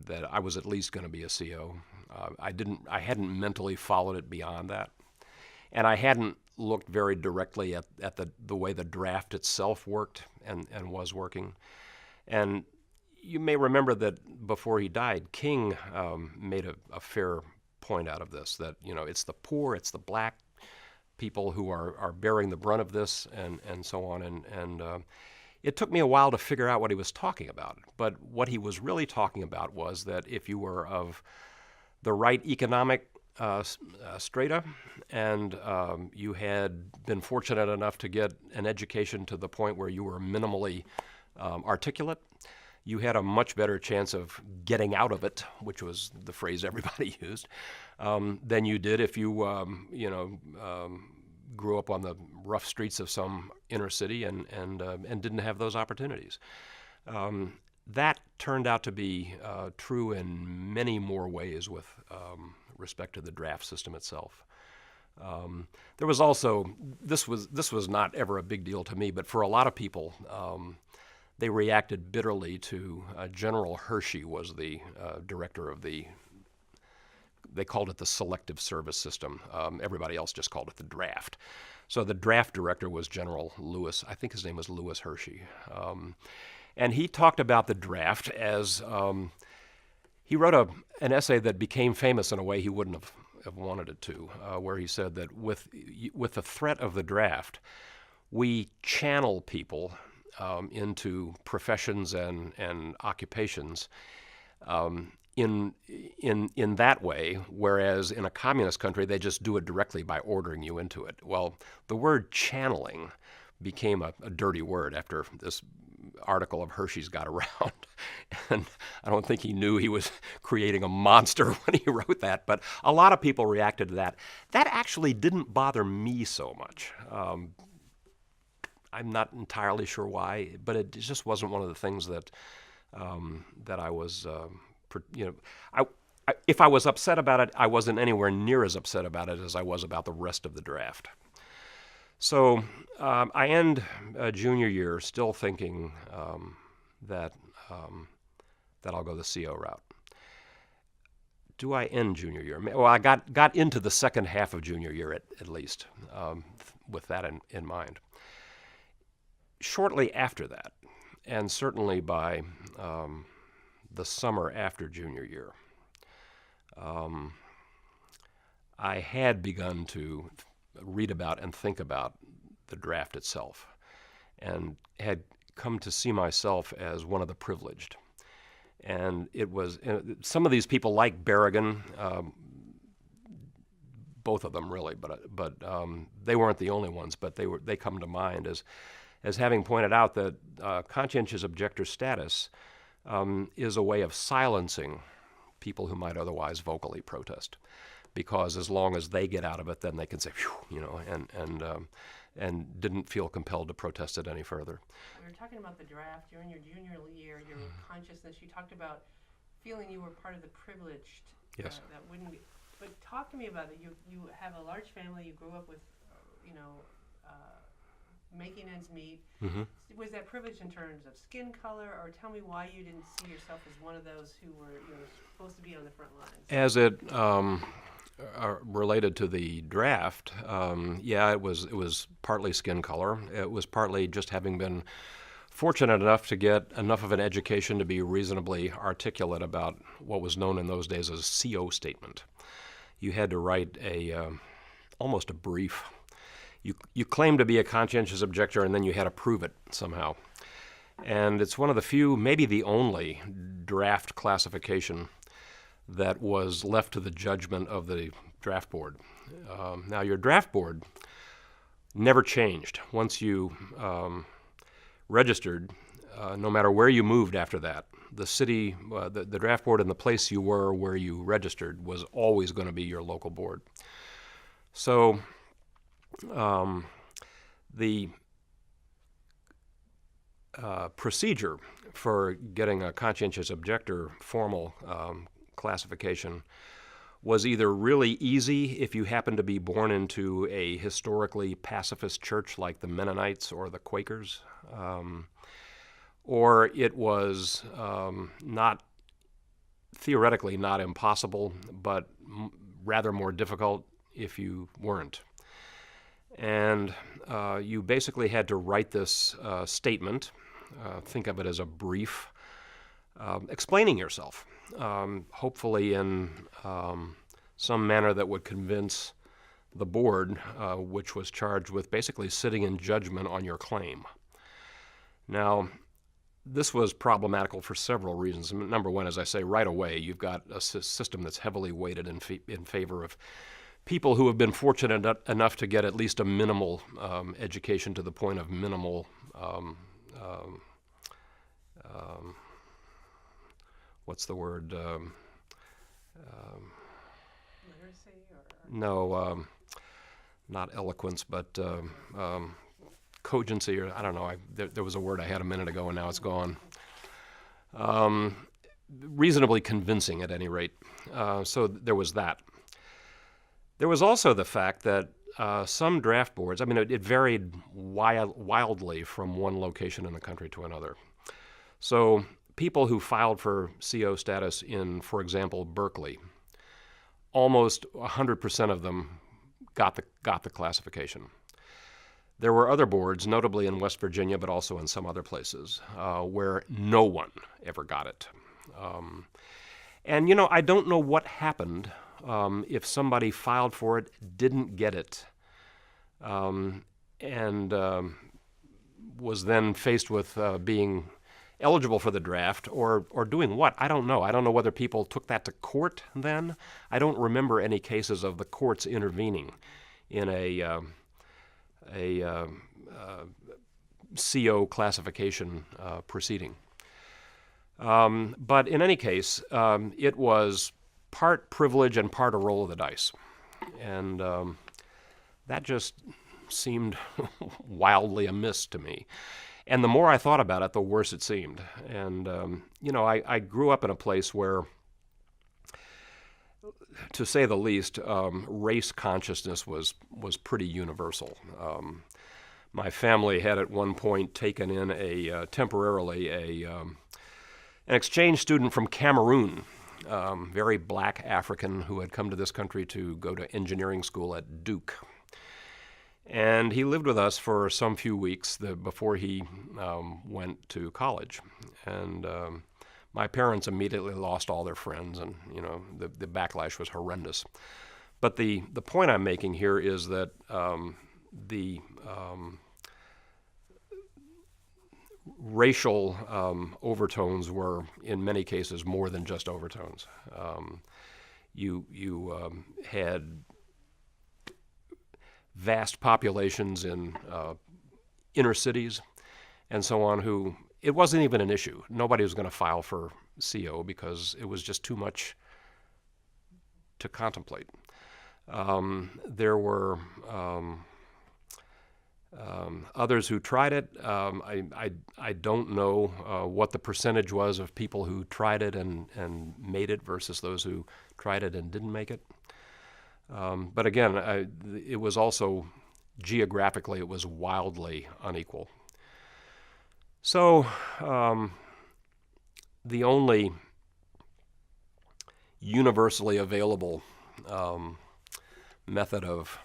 that I was at least going to be a CO. I hadn't mentally followed it beyond that, and I hadn't looked very directly at the way the draft itself worked and was working. And you may remember that before he died, King made a fair point out of this, that it's the poor, it's the black people who are bearing the brunt of this, and so on. And it took me a while to figure out what he was talking about. But what he was really talking about was that if you were of the right economic strata, and you had been fortunate enough to get an education to the point where you were minimally articulate, you had a much better chance of getting out of it, which was the phrase everybody used, than you did if you, grew up on the rough streets of some inner city and didn't have those opportunities. That turned out to be true in many more ways with respect to the draft system itself. There was also, this was not ever a big deal to me, but for a lot of people, they reacted bitterly to General Hershey was the director of they called it the selective service system. Everybody else just called it the draft. So the draft director was General Lewis, I think his name was Lewis Hershey. And he talked about the draft as, he wrote an essay that became famous in a way he wouldn't have wanted it to, where he said that with the threat of the draft, we channel people into professions and occupations in that way, whereas in a communist country, they just do it directly by ordering you into it. Well, the word channeling became a dirty word after this article of Hershey's got around. And I don't think he knew he was creating a monster when he wrote that, but a lot of people reacted to that. That actually didn't bother me so much. I'm not entirely sure why, but it just wasn't one of the things that I was, if I was upset about it, I wasn't anywhere near as upset about it as I was about the rest of the draft. So I end junior year still thinking that I'll go the CO route. Do I end junior year? Well, I got into the second half of junior year at least with that in mind. Shortly after that, and certainly by the summer after junior year, I had begun to read about and think about the draft itself, and had come to see myself as one of the privileged. And it was some of these people like Berrigan, both of them really, but they weren't the only ones. But they come to mind as having pointed out that conscientious objector status is a way of silencing people who might otherwise vocally protest, because as long as they get out of it, then they can say, phew, and didn't feel compelled to protest it any further. We were talking about the draft. You're in your junior year, your consciousness. You talked about feeling you were part of the privileged. Yes. That wouldn't be. But talk to me about it. You have a large family. You grew up with, making ends meet. Mm-hmm. Was that privilege in terms of skin color, or tell me why you didn't see yourself as one of those who were supposed to be on the front lines? As it related to the draft, yeah, it was partly skin color. It was partly just having been fortunate enough to get enough of an education to be reasonably articulate about what was known in those days as CO statement. You had to write almost a brief. You claimed to be a conscientious objector, and then you had to prove it somehow. And it's one of the few, maybe the only, draft classification that was left to the judgment of the draft board. Now, your draft board never changed. Once you registered, no matter where you moved after that, the city, the draft board and the place you were where you registered was always going to be your local board. So the procedure for getting a conscientious objector formal classification was either really easy if you happened to be born into a historically pacifist church like the Mennonites or the Quakers, or it was theoretically not impossible, but rather more difficult if you weren't. And you basically had to write this statement, think of it as a brief, explaining yourself, hopefully in some manner that would convince the board, which was charged with basically sitting in judgment on your claim. Now, this was problematical for several reasons. Number one, as I say, right away, you've got a system that's heavily weighted in favor of people who have been fortunate enough to get at least a minimal education to the point of minimal what's the word? Literacy or? No, not eloquence, but cogency, or I don't know. There was a word I had a minute ago, and now it's gone. Reasonably convincing, at any rate. So there was that. There was also the fact that some draft boards, I mean, it varied wildly from one location in the country to another. So people who filed for CO status in, for example, Berkeley, almost 100% of them got the classification. There were other boards, notably in West Virginia, but also in some other places, where no one ever got it. And, I don't know what happened if somebody filed for it, didn't get it, and was then faced with being eligible for the draft or doing what? I don't know. I don't know whether people took that to court then. I don't remember any cases of the courts intervening in a CO classification proceeding. But in any case, it was part privilege and part a roll of the dice. And that just seemed wildly amiss to me. And the more I thought about it, the worse it seemed. And, I grew up in a place where, to say the least, race consciousness was pretty universal. My family had at one point taken in temporarily an exchange student from Cameroon, very black African who had come to this country to go to engineering school at Duke. And he lived with us for some few weeks before he went to college. And my parents immediately lost all their friends, and the backlash was horrendous. But the point I'm making here is that the racial overtones were, in many cases, more than just overtones. You had vast populations in inner cities and so on who it wasn't even an issue. Nobody was going to file for CO because it was just too much to contemplate. There were Others who tried it, I don't know what the percentage was of people who tried it and made it versus those who tried it and didn't make it. But again, it was also geographically, it was wildly unequal. So the only universally available method of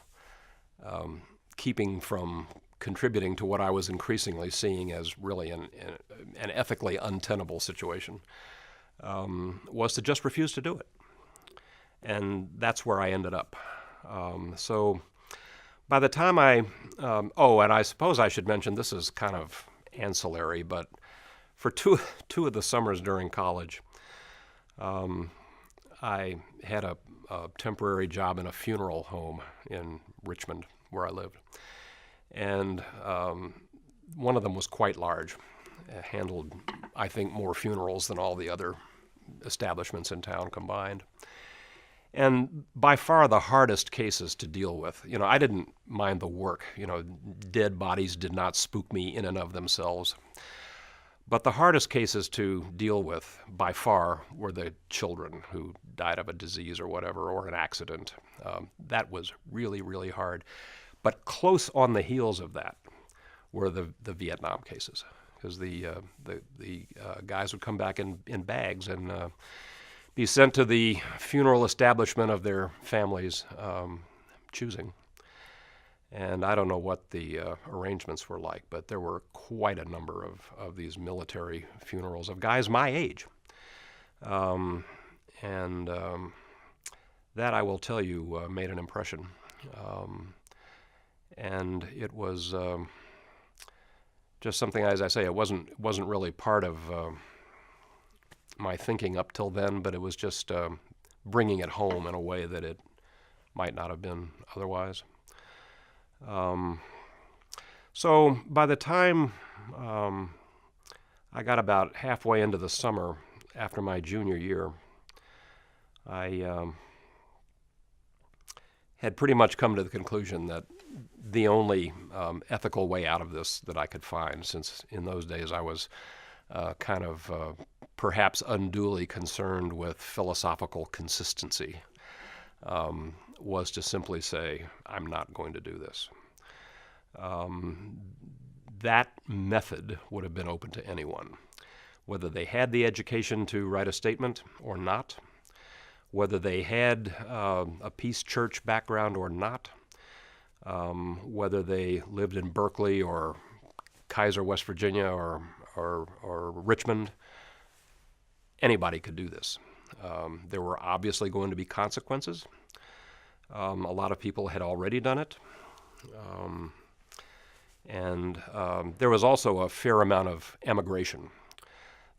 keeping from contributing to what I was increasingly seeing as really an ethically untenable situation was to just refuse to do it. And that's where I ended up. So by the time and I suppose I should mention, this is kind of ancillary, but for two of the summers during college, I had a temporary job in a funeral home in Richmond, where I lived. And one of them was quite large. It handled, I think, more funerals than all the other establishments in town combined. And by far the hardest cases to deal with. I didn't mind the work. Dead bodies did not spook me in and of themselves. But the hardest cases to deal with by far were the children who died of a disease or whatever, or an accident. That was really, really hard. But close on the heels of that were the Vietnam cases, because the guys would come back in bags and be sent to the funeral establishment of their families' choosing. And I don't know what the arrangements were like, but there were quite a number of these military funerals of guys my age. And that, I will tell you, made an impression. And it was just something, as I say, it wasn't really part of my thinking up till then, but it was just bringing it home in a way that it might not have been otherwise. So by the time I got about halfway into the summer after my junior year, I had pretty much come to the conclusion that the only ethical way out of this that I could find, since in those days I was kind of perhaps unduly concerned with philosophical consistency, was to simply say, I'm not going to do this. That method would have been open to anyone, whether they had the education to write a statement or not, whether they had a peace church background or not, whether they lived in Berkeley or Kaiser, West Virginia, or Richmond. Anybody could do this. There were obviously going to be consequences. A lot of people had already done it. And there was also a fair amount of emigration.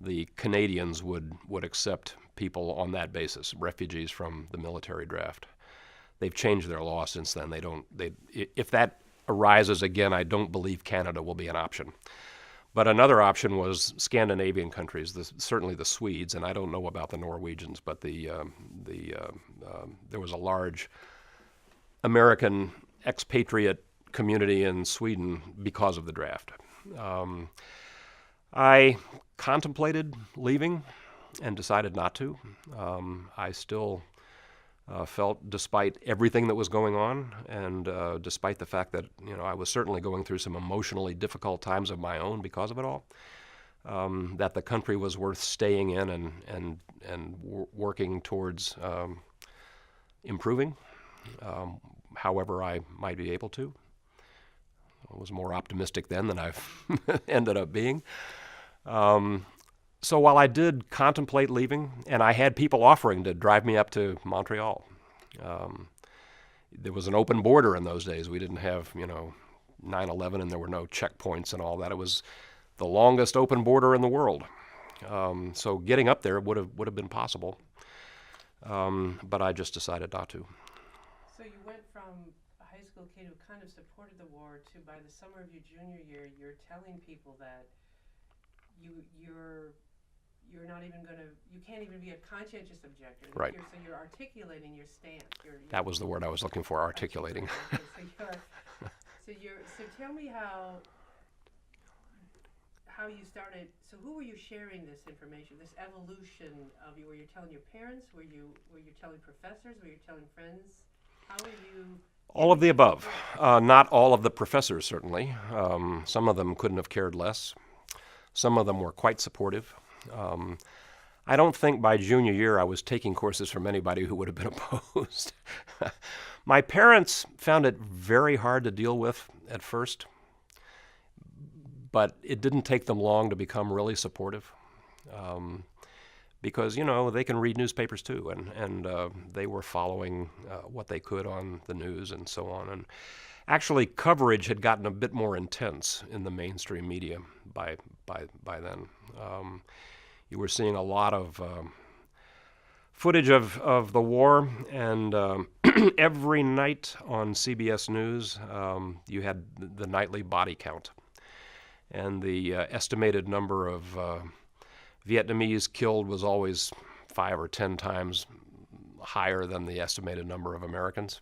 The Canadians would accept people on that basis, refugees from the military draft. They've changed their law since then. If that arises again, I don't believe Canada will be an option. But another option was Scandinavian countries, certainly the Swedes, and I don't know about the Norwegians, but there was a large American expatriate community in Sweden because of the draft. I contemplated leaving and decided not to. I still felt, despite everything that was going on, and despite the fact that I was certainly going through some emotionally difficult times of my own because of it all, that the country was worth staying in and working towards improving, however I might be able to. I was more optimistic then than I've ended up being. So while I did contemplate leaving, and I had people offering to drive me up to Montreal, there was an open border in those days. We didn't have, 9/11, and there were no checkpoints and all that. It was the longest open border in the world. So getting up there would have been possible, but I just decided not to. So you went from a high school kid who kind of supported the war to, by the summer of your junior year, you're telling people that you're not even going to, you can't even be a conscientious objector. Right. So you're articulating your stance. That was the word I was looking for, articulating. Okay, So tell me how you started. So who were you sharing this information, this evolution of you? Were you telling your parents? Were you telling professors? Were you telling friends? How were you? All of the above. Not all of the professors, certainly. Some of them couldn't have cared less. Some of them were quite supportive. I don't think by junior year I was taking courses from anybody who would have been opposed. My parents found it very hard to deal with at first, but it didn't take them long to become really supportive. Because, they can read newspapers too, and they were following what they could on the news and so on. And actually, coverage had gotten a bit more intense in the mainstream media by then. You were seeing a lot of footage of the war, and every night on CBS News, you had the nightly body count. And the estimated number of Vietnamese killed was always 5 or 10 times higher than the estimated number of Americans.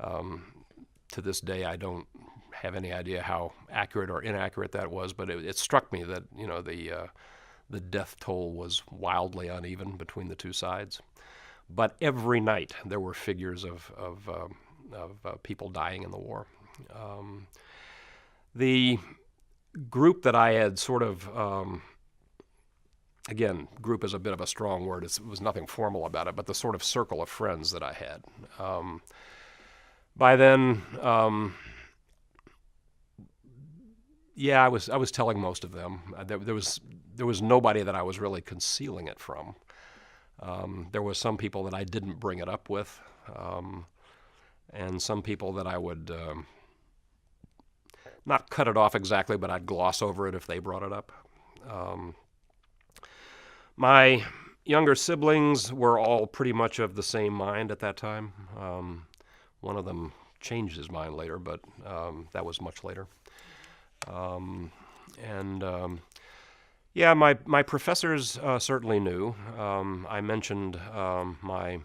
To this day, I don't have any idea how accurate or inaccurate that was, but it struck me that the death toll was wildly uneven between the two sides. But every night there were figures of people dying in the war. The group that I had sort of, again, group is a bit of a strong word. It was nothing formal about it, but the sort of circle of friends that I had. By then, I was telling most of them. There was nobody that I was really concealing it from. There were some people that I didn't bring it up with, and some people that I would not cut it off exactly, but I'd gloss over it if they brought it up. My younger siblings were all pretty much of the same mind at that time. One of them changed his mind later, but that was much later. My professors certainly knew. I mentioned my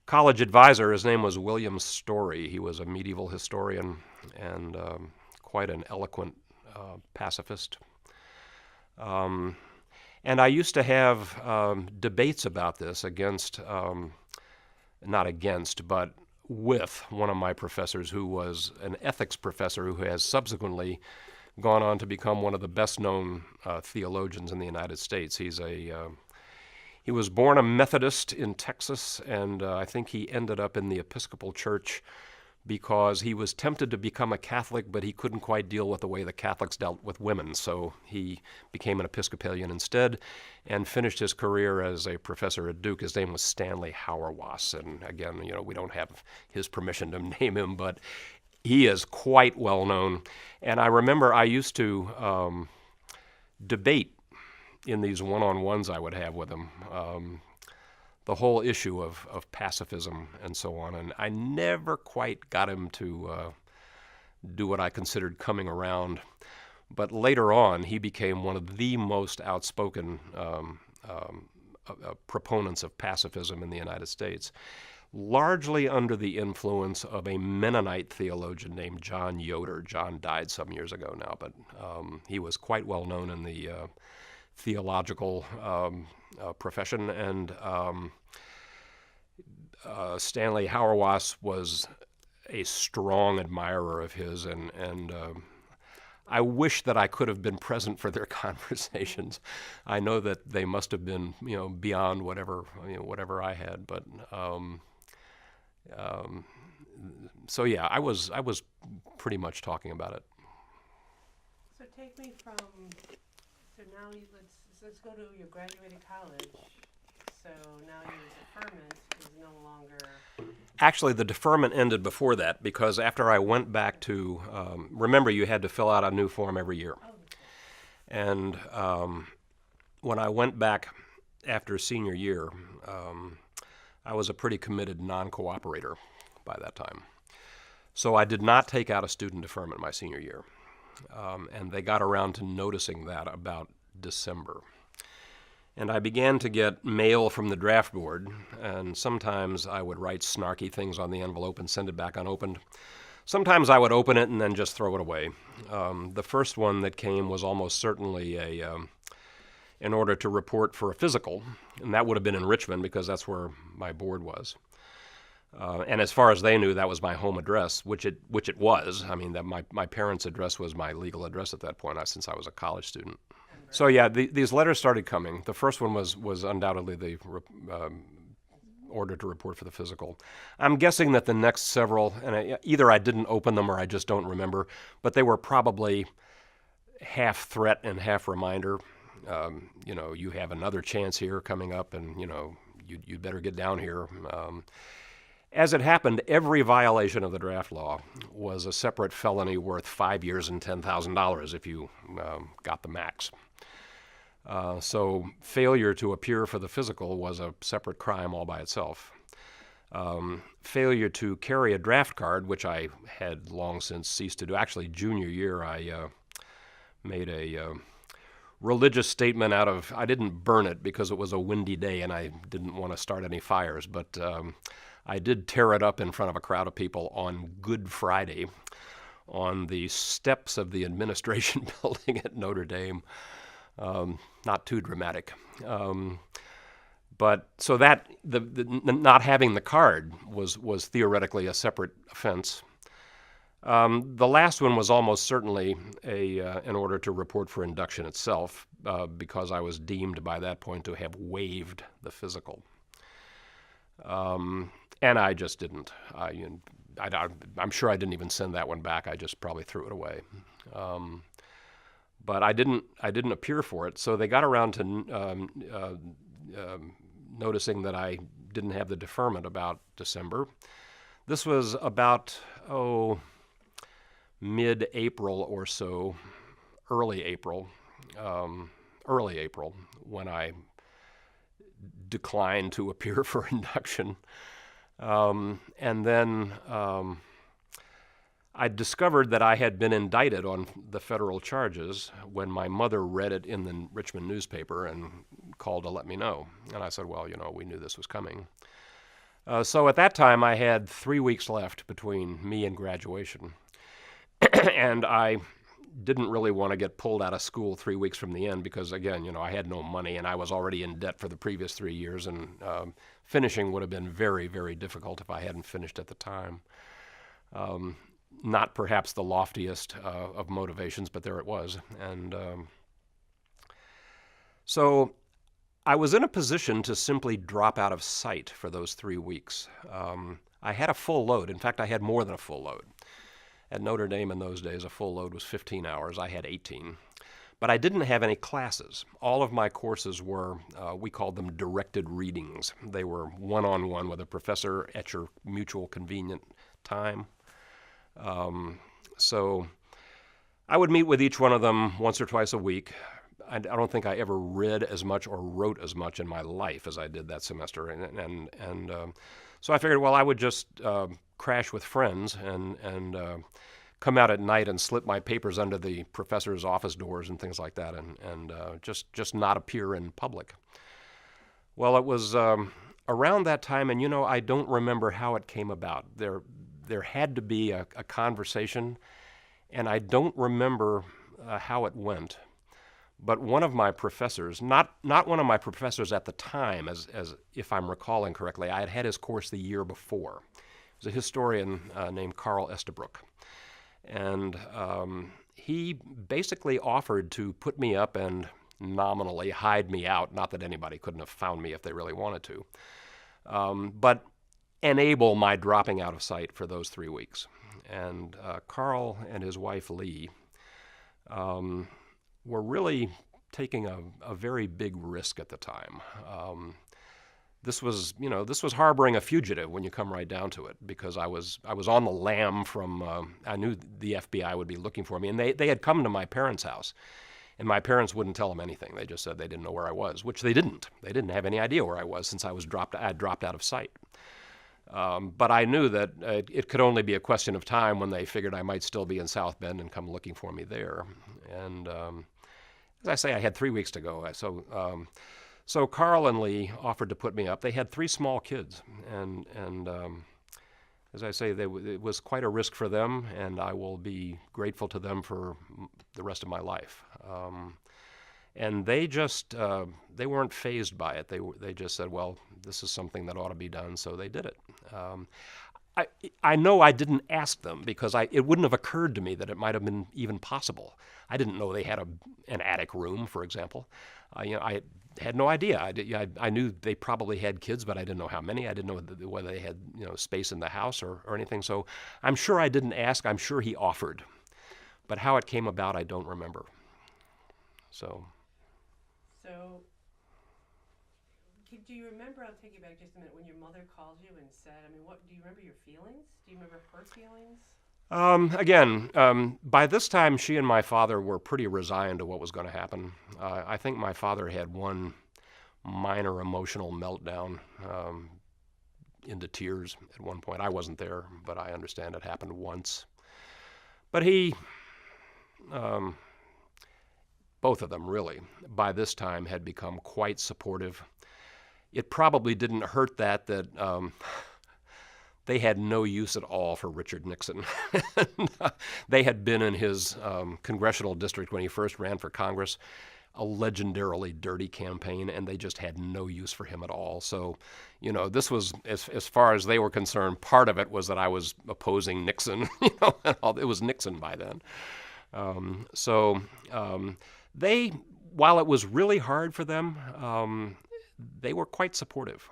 college advisor. His name was William Story. He was a medieval historian and quite an eloquent pacifist. And I used to have debates about this not against, but with one of my professors who was an ethics professor who has subsequently gone on to become one of the best-known theologians in the United States. He was born a Methodist in Texas, and I think he ended up in the Episcopal Church because he was tempted to become a Catholic, but he couldn't quite deal with the way the Catholics dealt with women, so he became an Episcopalian instead and finished his career as a professor at Duke. His name was Stanley Hauerwas, and again, we don't have his permission to name him, but he is quite well known. And I remember I used to debate in these one-on-ones I would have with him, the whole issue of pacifism and so on. And I never quite got him to do what I considered coming around. But later on, he became one of the most outspoken proponents of pacifism in the United States, largely under the influence of a Mennonite theologian named John Yoder. John died some years ago now, but he was quite well known in the theological profession, and Stanley Hauerwas was a strong admirer of his, and I wish that I could have been present for their conversations. I know that they must have been, beyond whatever I had, but so yeah, I was pretty much talking about it. So take me from. So now let's go to your graduated college. So now your deferment is no longer. Actually, the deferment ended before that because after I went back to, remember you had to fill out a new form every year. Oh. And when I went back after senior year, I was a pretty committed non-cooperator by that time. So I did not take out a student deferment my senior year. And they got around to noticing that about December. And I began to get mail from the draft board, and sometimes I would write snarky things on the envelope and send it back unopened. Sometimes I would open it and then just throw it away. The first one that came was almost certainly in order to report for a physical, and that would have been in Richmond because that's where my board was. And as far as they knew, that was my home address, which it was. I mean, that my parents' address was my legal address at that point, since I was a college student. So yeah, these letters started coming. The first one was undoubtedly the order to report for the physical. I'm guessing that the next several, and either I didn't open them or I just don't remember, but they were probably half threat and half reminder. You have another chance here coming up, and you'd better get down here. As it happened, every violation of the draft law was a separate felony worth 5 years and $10,000 if you got the max. So failure to appear for the physical was a separate crime all by itself. Failure to carry a draft card, which I had long since ceased to do. Actually, junior year, I made a religious statement I didn't burn it because it was a windy day and I didn't want to start any fires, but I did tear it up in front of a crowd of people on Good Friday on the steps of the administration building at Notre Dame. Not too dramatic. But so that the not having the card was theoretically a separate offense. The last one was almost certainly an order to report for induction itself, because I was deemed by that point to have waived the physical. And I just didn't. I'm sure I didn't even send that one back. I just probably threw it away. But I didn't appear for it. So they got around to noticing that I didn't have the deferment about December. This was about mid-April or so, early April, when I declined to appear for induction. And then I discovered that I had been indicted on the federal charges when my mother read it in the Richmond newspaper and called to let me know. And I said, well, we knew this was coming. So at that time, I had 3 weeks left between me and graduation. And I didn't really want to get pulled out of school 3 weeks from the end because, again, I had no money and I was already in debt for the previous 3 years, and finishing would have been very, very difficult if I hadn't finished at the time. Not perhaps the loftiest of motivations, but there it was. And so I was in a position to simply drop out of sight for those 3 weeks. I had a full load. In fact, I had more than a full load. At Notre Dame in those days, a full load was 15 hours. I had 18. But I didn't have any classes. All of my courses were, we called them directed readings. They were one-on-one with a professor at your mutual convenient time. So I would meet with each one of them once or twice a week. I don't think I ever read as much or wrote as much in my life as I did that semester. And so I figured, well, I would just crash with friends and come out at night and slip my papers under the professor's office doors and things like that, and just not appear in public. Well, it was around that time, and I don't remember how it came about. There had to be a conversation, and I don't remember how it went. But one of my professors, not one of my professors at the time, as if I'm recalling correctly, I had had his course the year before. It was a historian named Carl Estabrook. And he basically offered to put me up and nominally hide me out. Not that anybody couldn't have found me if they really wanted to. But enable my dropping out of sight for those 3 weeks. And Carl and his wife Lee were really taking a very big risk at the time. This was harboring a fugitive when you come right down to it, because I was on the lam from, I knew the FBI would be looking for me, and they had come to my parents' house, and my parents wouldn't tell them anything. They just said they didn't know where I was, which they didn't. They didn't have any idea where I was since I had dropped out of sight. But I knew that it could only be a question of time when they figured I might still be in South Bend and come looking for me there. And as I say, I had 3 weeks to go. So Carl and Lee offered to put me up. They had 3 small kids, and as I say, it was quite a risk for them, and I will be grateful to them for the rest of my life. And they weren't fazed by it. They just said, well, this is something that ought to be done, so they did it. I know I didn't ask them because it wouldn't have occurred to me that it might have been even possible. I didn't know they had an attic room, for example. I had no idea. I knew they probably had kids, but I didn't know how many. I didn't know whether they had space in the house or anything. So I'm sure I didn't ask. I'm sure he offered. But how it came about, I don't remember. So do you remember, I'll take you back just a minute, when your mother called you and said, do you remember your feelings? Do you remember her feelings? Again, by this time, she and my father were pretty resigned to what was going to happen. I think my father had one minor emotional meltdown into tears at one point. I wasn't there, but I understand it happened once. But both of them really, by this time had become quite supportive. It probably didn't hurt that they had no use at all for Richard Nixon. They had been in his congressional district when he first ran for Congress, a legendarily dirty campaign, and they just had no use for him at all. So, this was, as far as they were concerned, part of it was that I was opposing Nixon. It was Nixon by then. They, while it was really hard for them, they were quite supportive.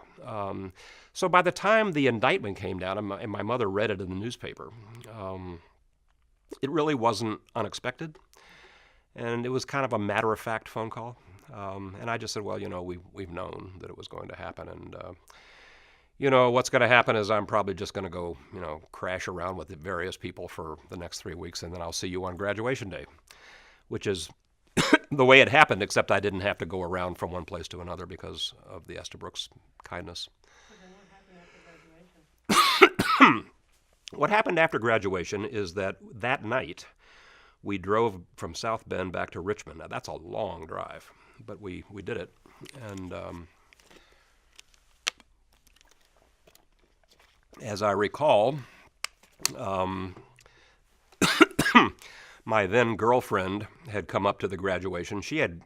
So by the time the indictment came down, and my mother read it in the newspaper, it really wasn't unexpected. And it was kind of a matter-of-fact phone call. And I just said, well, we've known that it was going to happen. And, what's going to happen is I'm probably just going to go, crash around with the various people for the next 3 weeks, and then I'll see you on graduation day, which is the way it happened, except I didn't have to go around from one place to another because of the Estabrooks' kindness. So then what happened after graduation? What happened after graduation is that night we drove from South Bend back to Richmond. Now, that's a long drive, but we did it. And as I recall, my then girlfriend had come up to the graduation. She had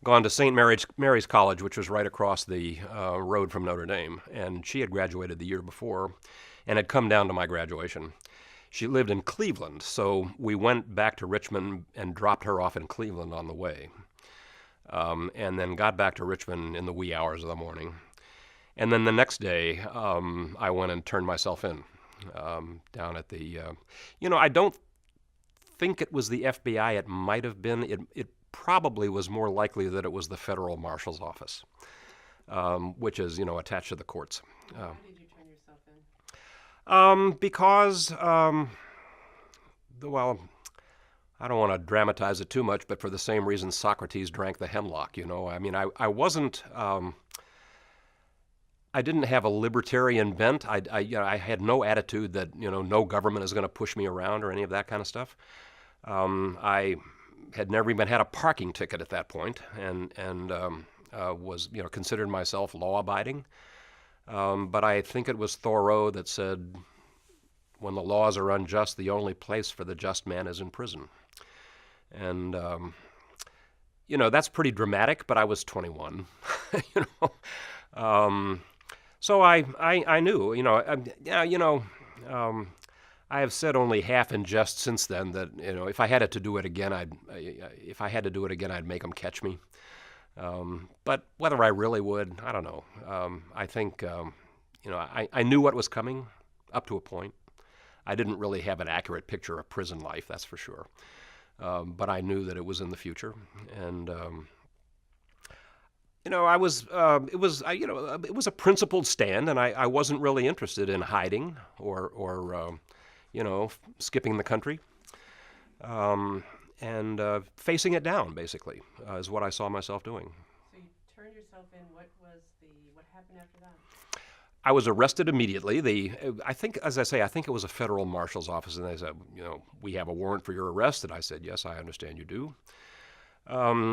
gone to St. Mary's College, which was right across the road from Notre Dame, and she had graduated the year before and had come down to my graduation. She lived in Cleveland, so we went back to Richmond and dropped her off in Cleveland on the way, and then got back to Richmond in the wee hours of the morning. And then the next day, I went and turned myself in down at the, I don't think it was the FBI. It might have been. It probably was more likely that it was the Federal Marshal's Office, which is, attached to the courts. Why did you turn yourself in? Because, well, I don't want to dramatize it too much, but for the same reason Socrates drank the hemlock, I wasn't, I didn't have a libertarian bent. I had no attitude that, no government is going to push me around or any of that kind of stuff. I had never even had a parking ticket at that point, and was, considered myself law-abiding. But I think it was Thoreau that said, when the laws are unjust, the only place for the just man is in prison. And, that's pretty dramatic, but I was 21, So I knew, I have said only half in jest since then that, if I had to do it again, I'd make them catch me. But whether I really would, I don't know. I think, I knew what was coming up to a point. I didn't really have an accurate picture of prison life, that's for sure. But I knew that it was in the future, and it was a principled stand, and I wasn't really interested in hiding or skipping the country, and facing it down, basically, is what I saw myself doing. So you turned yourself in. What happened after that? I was arrested immediately. I think it was a federal marshal's office, and they said, we have a warrant for your arrest, and I said, yes, I understand you do.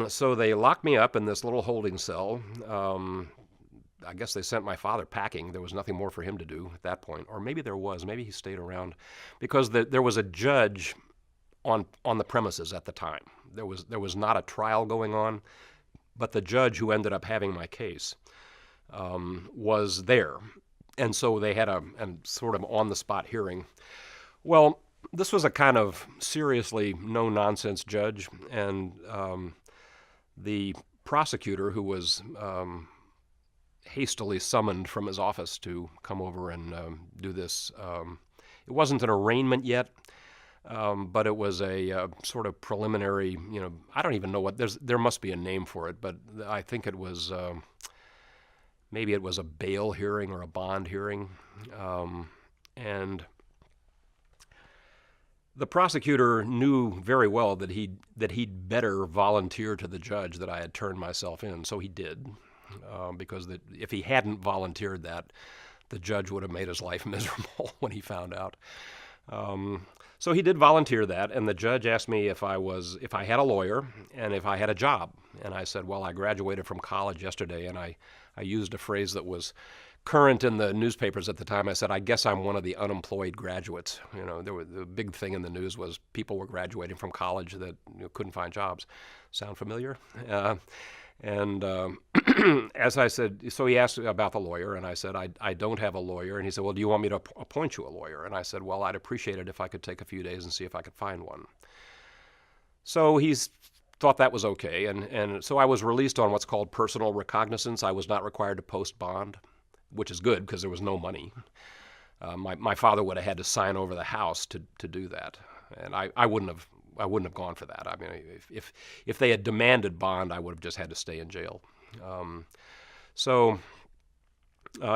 So they locked me up in this little holding cell, I guess they sent my father packing. There was nothing more for him to do at that point. Or maybe there was. Maybe he stayed around. Because there was a judge on the premises at the time. There was not a trial going on, but the judge who ended up having my case was there. And so they had a sort of on-the-spot hearing. Well, this was a kind of seriously no-nonsense judge, and the prosecutor, who was hastily summoned from his office to come over and do this, it wasn't an arraignment yet, but it was a sort of preliminary, I don't even know what, there must be a name for it, but I think it was, maybe it was a bail hearing or a bond hearing, and the prosecutor knew very well that he'd better volunteer to the judge that I had turned myself in, so he did, because if he hadn't volunteered that, the judge would have made his life miserable when he found out. So he did volunteer that, and the judge asked me if I had a lawyer and if I had a job, and I said, well, I graduated from college yesterday, and I used a phrase that was current in the newspapers at the time. I said, I guess I'm one of the unemployed graduates. The big thing in the news was people were graduating from college that couldn't find jobs. Sound familiar? And as I said, so he asked about the lawyer, and I said, I don't have a lawyer. And he said, well, do you want me to appoint you a lawyer? And I said, well, I'd appreciate it if I could take a few days and see if I could find one. So he's thought that was okay, and so I was released on what's called personal recognizance. I was not required to post bond, which is good because there was no money. My father would have had to sign over the house to do that, and I wouldn't have gone for that. I mean, if they had demanded bond, I would have just had to stay in jail. So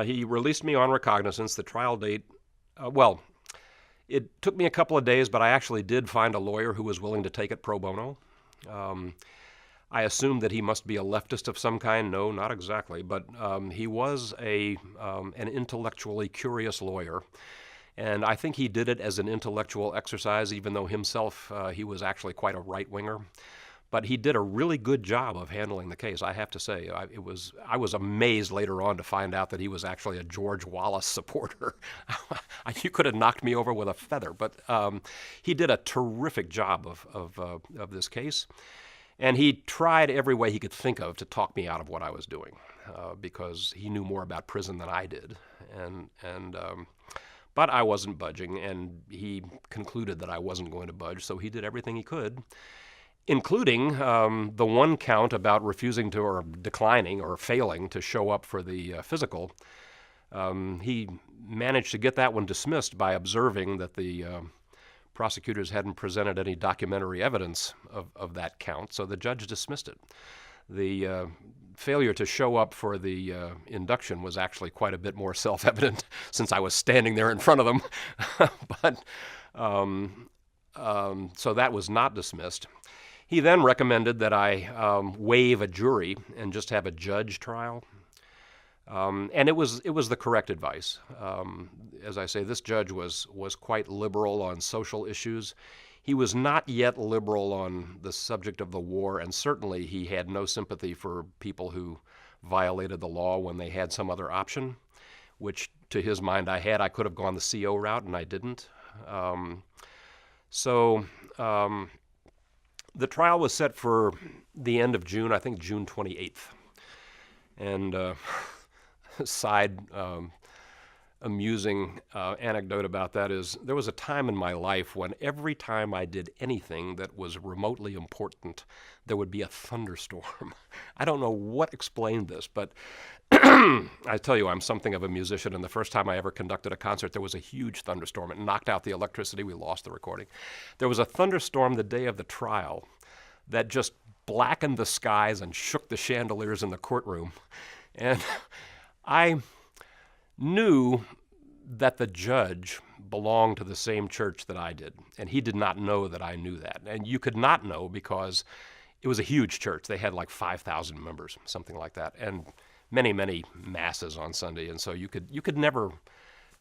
he released me on recognizance. The trial date, well, it took me a couple of days, but I actually did find a lawyer who was willing to take it pro bono. I assumed that he must be a leftist of some kind. No, not exactly, but he was an intellectually curious lawyer, and I think he did it as an intellectual exercise, even though himself he was actually quite a right-winger. But he did a really good job of handling the case, I have to say. I was amazed later on to find out that he was actually a George Wallace supporter. You could have knocked me over with a feather, but he did a terrific job of this case. And he tried every way he could think of to talk me out of what I was doing, because he knew more about prison than I did. But I wasn't budging, and he concluded that I wasn't going to budge, so he did everything he could, including the one count about refusing to, or declining, or failing to show up for the physical. He managed to get that one dismissed by observing that the prosecutors hadn't presented any documentary evidence of that count, so the judge dismissed it. The failure to show up for the induction was actually quite a bit more self-evident since I was standing there in front of them. But so that was not dismissed. He then recommended that I waive a jury and just have a judge trial. And it was the correct advice. As I say, this judge was quite liberal on social issues. He was not yet liberal on the subject of the war, and certainly he had no sympathy for people who violated the law when they had some other option, which to his mind I had. I could have gone the CO route, and I didn't. The trial was set for the end of June, I think June 28th. And side amusing anecdote about that is there was a time in my life when every time I did anything that was remotely important, there would be a thunderstorm. I don't know what explained this, but I tell you, I'm something of a musician, and the first time I ever conducted a concert, there was a huge thunderstorm. It knocked out the electricity. We lost the recording. There was a thunderstorm the day of the trial that just blackened the skies and shook the chandeliers in the courtroom. And I knew that the judge belonged to the same church that I did, and he did not know that I knew that. And you could not know because it was a huge church. They had like 5,000 members, something like that, and many, many masses on Sunday. And so you could never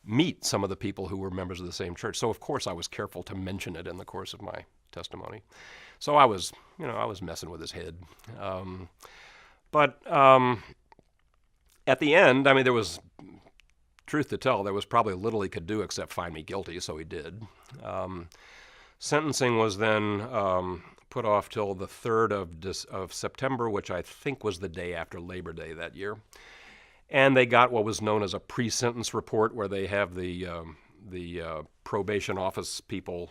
meet some of the people who were members of the same church. So of course I was careful to mention it in the course of my testimony. So I was messing with his head. At the end, I mean, there was, truth to tell, there was probably little he could do except find me guilty, so he did. Sentencing was then put off till the 3rd of September, which I think was the day after Labor Day that year. And they got what was known as a pre-sentence report, where they have the probation office people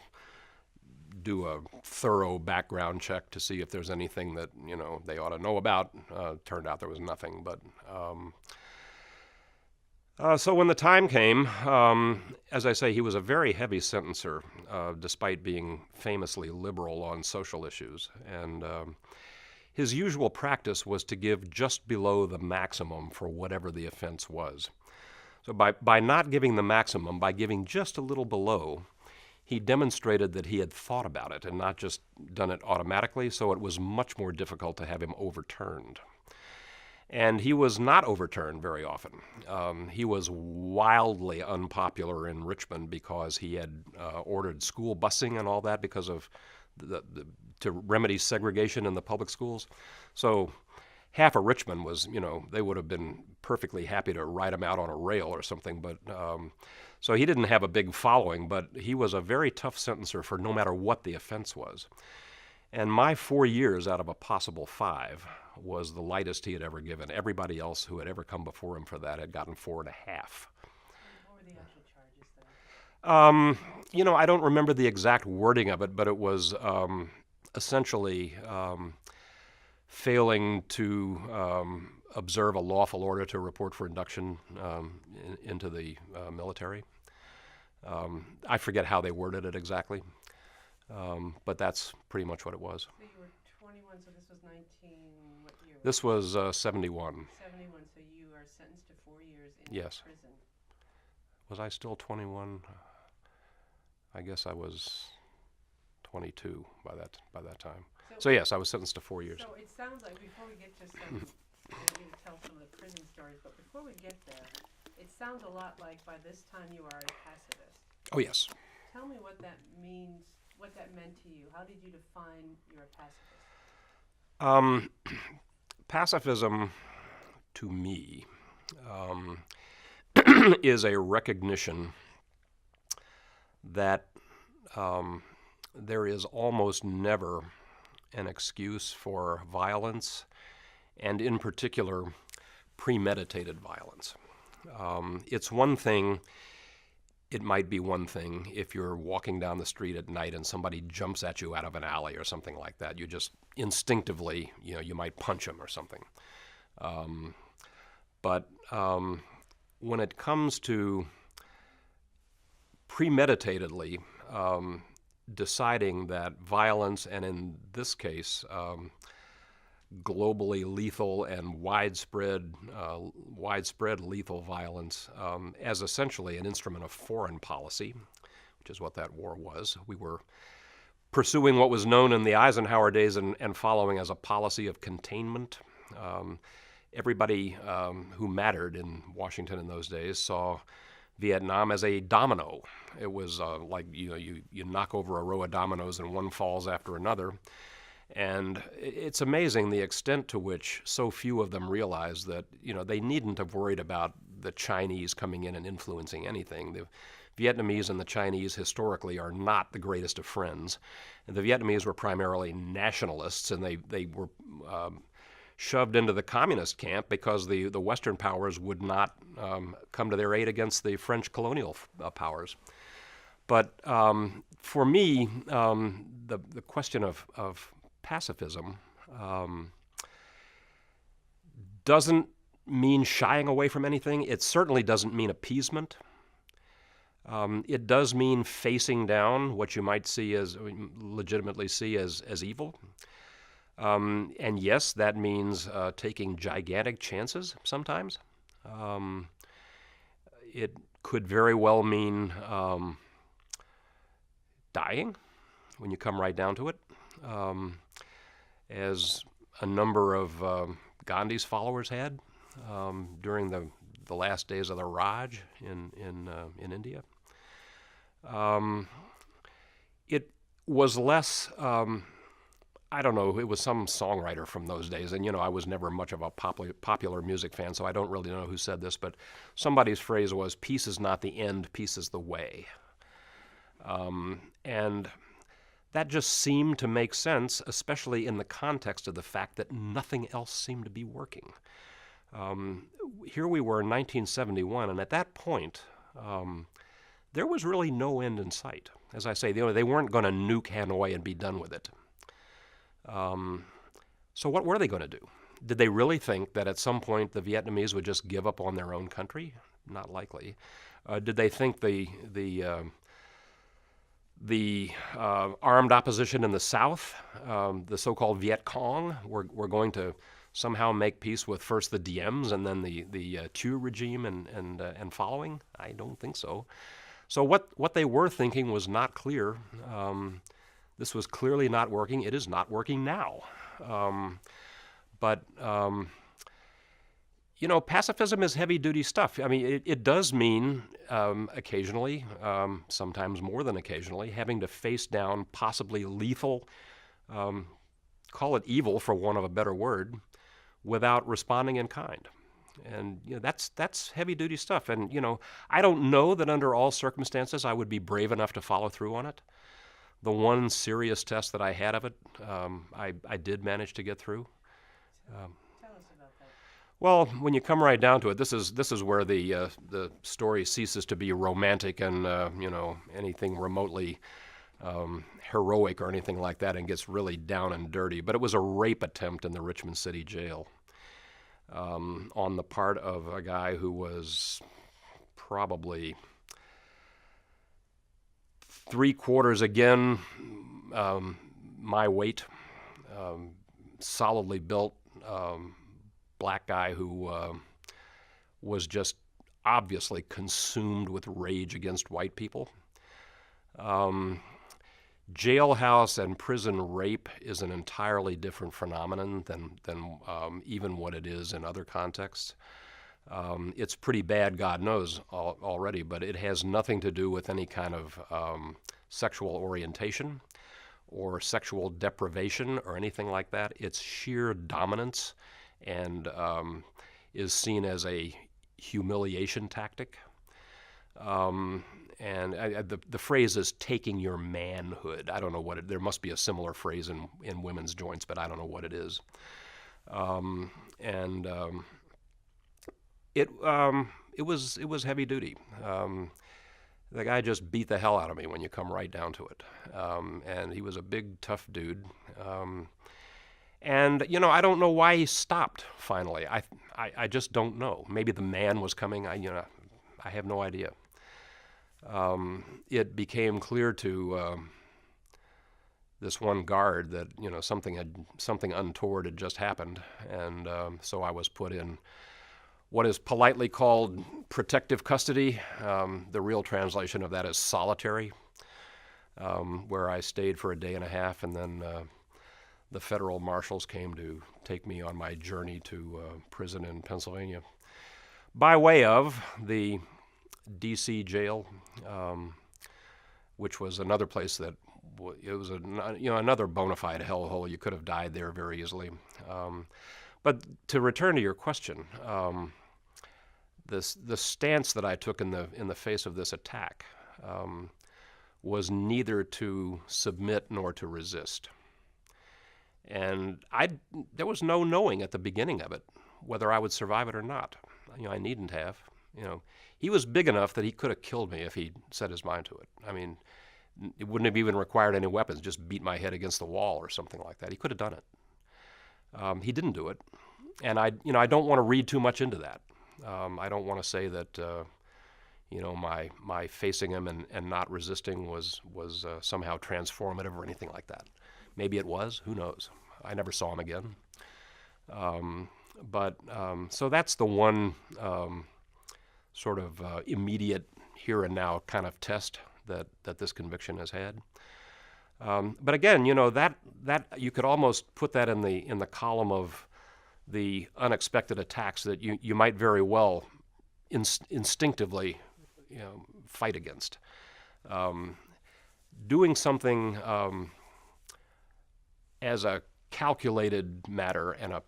do a thorough background check to see if there's anything that they ought to know about. Turned out there was nothing, but so when the time came, as I say, he was a very heavy sentencer, despite being famously liberal on social issues. And his usual practice was to give just below the maximum for whatever the offense was. So by not giving the maximum, by giving just a little below, he demonstrated that he had thought about it and not just done it automatically, so it was much more difficult to have him overturned. And he was not overturned very often. He was wildly unpopular in Richmond because he had ordered school busing and all that because of to remedy segregation in the public schools. So half of Richmond was, they would have been perfectly happy to ride him out on a rail or something. But so he didn't have a big following, but he was a very tough sentencer for no matter what the offense was. And my 4 years out of a possible 5 was the lightest he had ever given. Everybody else who had ever come before him for that had gotten 4.5. What were the actual charges then? I don't remember the exact wording of it, but it was essentially failing to observe a lawful order to report for induction into the military. I forget how they worded it exactly, but that's pretty much what it was. So you were 21, so this was 19, what year? This was 71. 71, so you are sentenced to 4 years in Yes. prison. Was I still 21? I guess I was 22 by that time. So yes, I was sentenced to 4 years. So it sounds like, before we get to some, I want you to tell some of the prison stories, but before we get there, it sounds a lot like by this time you are a pacifist. Oh yes. Tell me what that means, what that meant to you. How did you define you're a pacifist? Pacifism, to me, is a recognition that there is almost never an excuse for violence, and in particular, premeditated violence. It's one thing, it might be one thing if you're walking down the street at night and somebody jumps at you out of an alley or something like that. You just instinctively, you might punch them or something. But when it comes to premeditatedly deciding that violence, and in this case, globally lethal and widespread lethal violence, as essentially an instrument of foreign policy, which is what that war was. We were pursuing what was known in the Eisenhower days and following as a policy of containment. Everybody who mattered in Washington in those days saw Vietnam as a domino. It was like you knock over a row of dominoes and one falls after another. And it's amazing the extent to which so few of them realize that they needn't have worried about the Chinese coming in and influencing anything. The Vietnamese and the Chinese historically are not the greatest of friends. And the Vietnamese were primarily nationalists, and they were shoved into the communist camp because the Western powers would not come to their aid against the French colonial powers. But for me, the question of pacifism doesn't mean shying away from anything. It certainly doesn't mean appeasement. It does mean facing down what you might legitimately see as evil. And yes, that means taking gigantic chances sometimes. It could very well mean dying when you come right down to it. As a number of Gandhi's followers had during the last days of the Raj in India. It was less I don't know, it was some songwriter from those days, and I was never much of a popular music fan, so I don't really know who said this, but somebody's phrase was, "Peace is not the end, peace is the way." And that just seemed to make sense, especially in the context of the fact that nothing else seemed to be working. Here we were in 1971, and at that point, there was really no end in sight. As I say, they weren't going to nuke Hanoi and be done with it. So what were they going to do? Did they really think that at some point the Vietnamese would just give up on their own country? Not likely. Did they think the armed opposition in the South, the so-called Viet Cong, were going to somehow make peace with first the Diems and then the Thieu regime and following? I don't think so. So what they were thinking was not clear. This was clearly not working. It is not working now. But pacifism is heavy-duty stuff. I mean, it does mean occasionally, sometimes more than occasionally, having to face down possibly lethal, call it evil for want of a better word, without responding in kind. And that's heavy-duty stuff. And I don't know that under all circumstances I would be brave enough to follow through on it. The one serious test that I had of it, I did manage to get through. Tell us about that. Well, when you come right down to it, this is where the story ceases to be romantic and anything remotely heroic or anything like that, and gets really down and dirty. But it was a rape attempt in the Richmond City Jail on the part of a guy who was probably 3/4 again my weight, solidly built black guy who was just obviously consumed with rage against white people. Jailhouse and prison rape is an entirely different phenomenon than even what it is in other contexts. It's pretty bad, God knows, already, but it has nothing to do with any kind of sexual orientation or sexual deprivation or anything like that. It's sheer dominance and is seen as a humiliation tactic. And the phrase is taking your manhood. I don't know what there must be a similar phrase in women's joints, but I don't know what it is. It was heavy duty. The guy just beat the hell out of me when you come right down to it. And he was a big, tough dude. And I don't know why he stopped finally. I just don't know. Maybe the man was coming. I have no idea. It became clear to this one guard that something untoward had just happened, and so I was put in what is politely called protective custody. The real translation of that is solitary, where I stayed for a day and a half, and then the federal marshals came to take me on my journey to prison in Pennsylvania by way of the D.C. jail, which was another place that it was another bona fide hellhole. You could have died there very easily. But to return to your question, the stance that I took in the face of this attack was neither to submit nor to resist. And there was no knowing at the beginning of it whether I would survive it or not. I needn't have. He was big enough that he could have killed me if he set his mind to it. I mean, it wouldn't have even required any weapons, just beat my head against the wall or something like that. He could have done it. He didn't do it. And I don't want to read too much into that. I don't want to say that, my facing him and not resisting was somehow transformative or anything like that. Maybe it was. Who knows? I never saw him again. So that's the one sort of immediate here and now kind of test that this conviction has had. But again, that you could almost put that in the column of the unexpected attacks that you might very well instinctively fight against. Doing something as a calculated matter and a,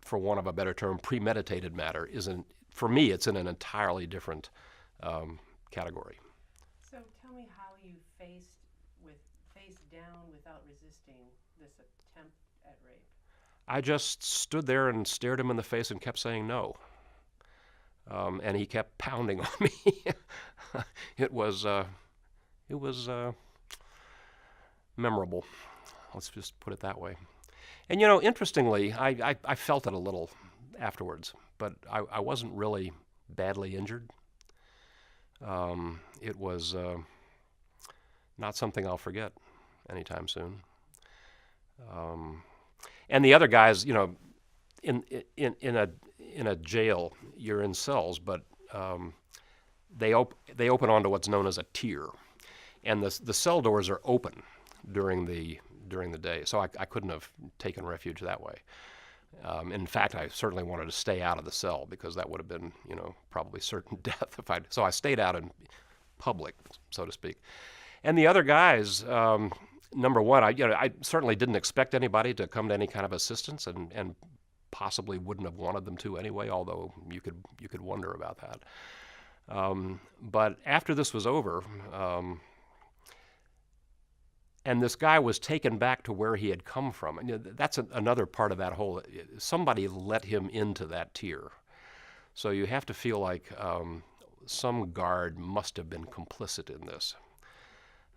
for want of a better term, premeditated matter isn't, for me, it's in an entirely different category. So tell me how you face down without resisting this attempt at rape. I just stood there and stared him in the face and kept saying no. And he kept pounding on me. It was memorable. Let's just put it that way. And you know, interestingly, I felt it a little afterwards, but I wasn't really badly injured. It was not something I'll forget anytime soon. And the other guys, you know, in a jail, you're in cells, but they open onto what's known as a tier, and the cell doors are open during the day. So I couldn't have taken refuge that way. In fact, I certainly wanted to stay out of the cell because that would have been, you know, probably certain death if so I stayed out in public, so to speak. And the other guys, number one, I certainly didn't expect anybody to come to any kind of assistance, and possibly wouldn't have wanted them to anyway, although you could wonder about that. But after this was over, and this guy was taken back to where he had come from, and that's another part of that whole, somebody let him into that tier. So you have to feel like some guard must have been complicit in this.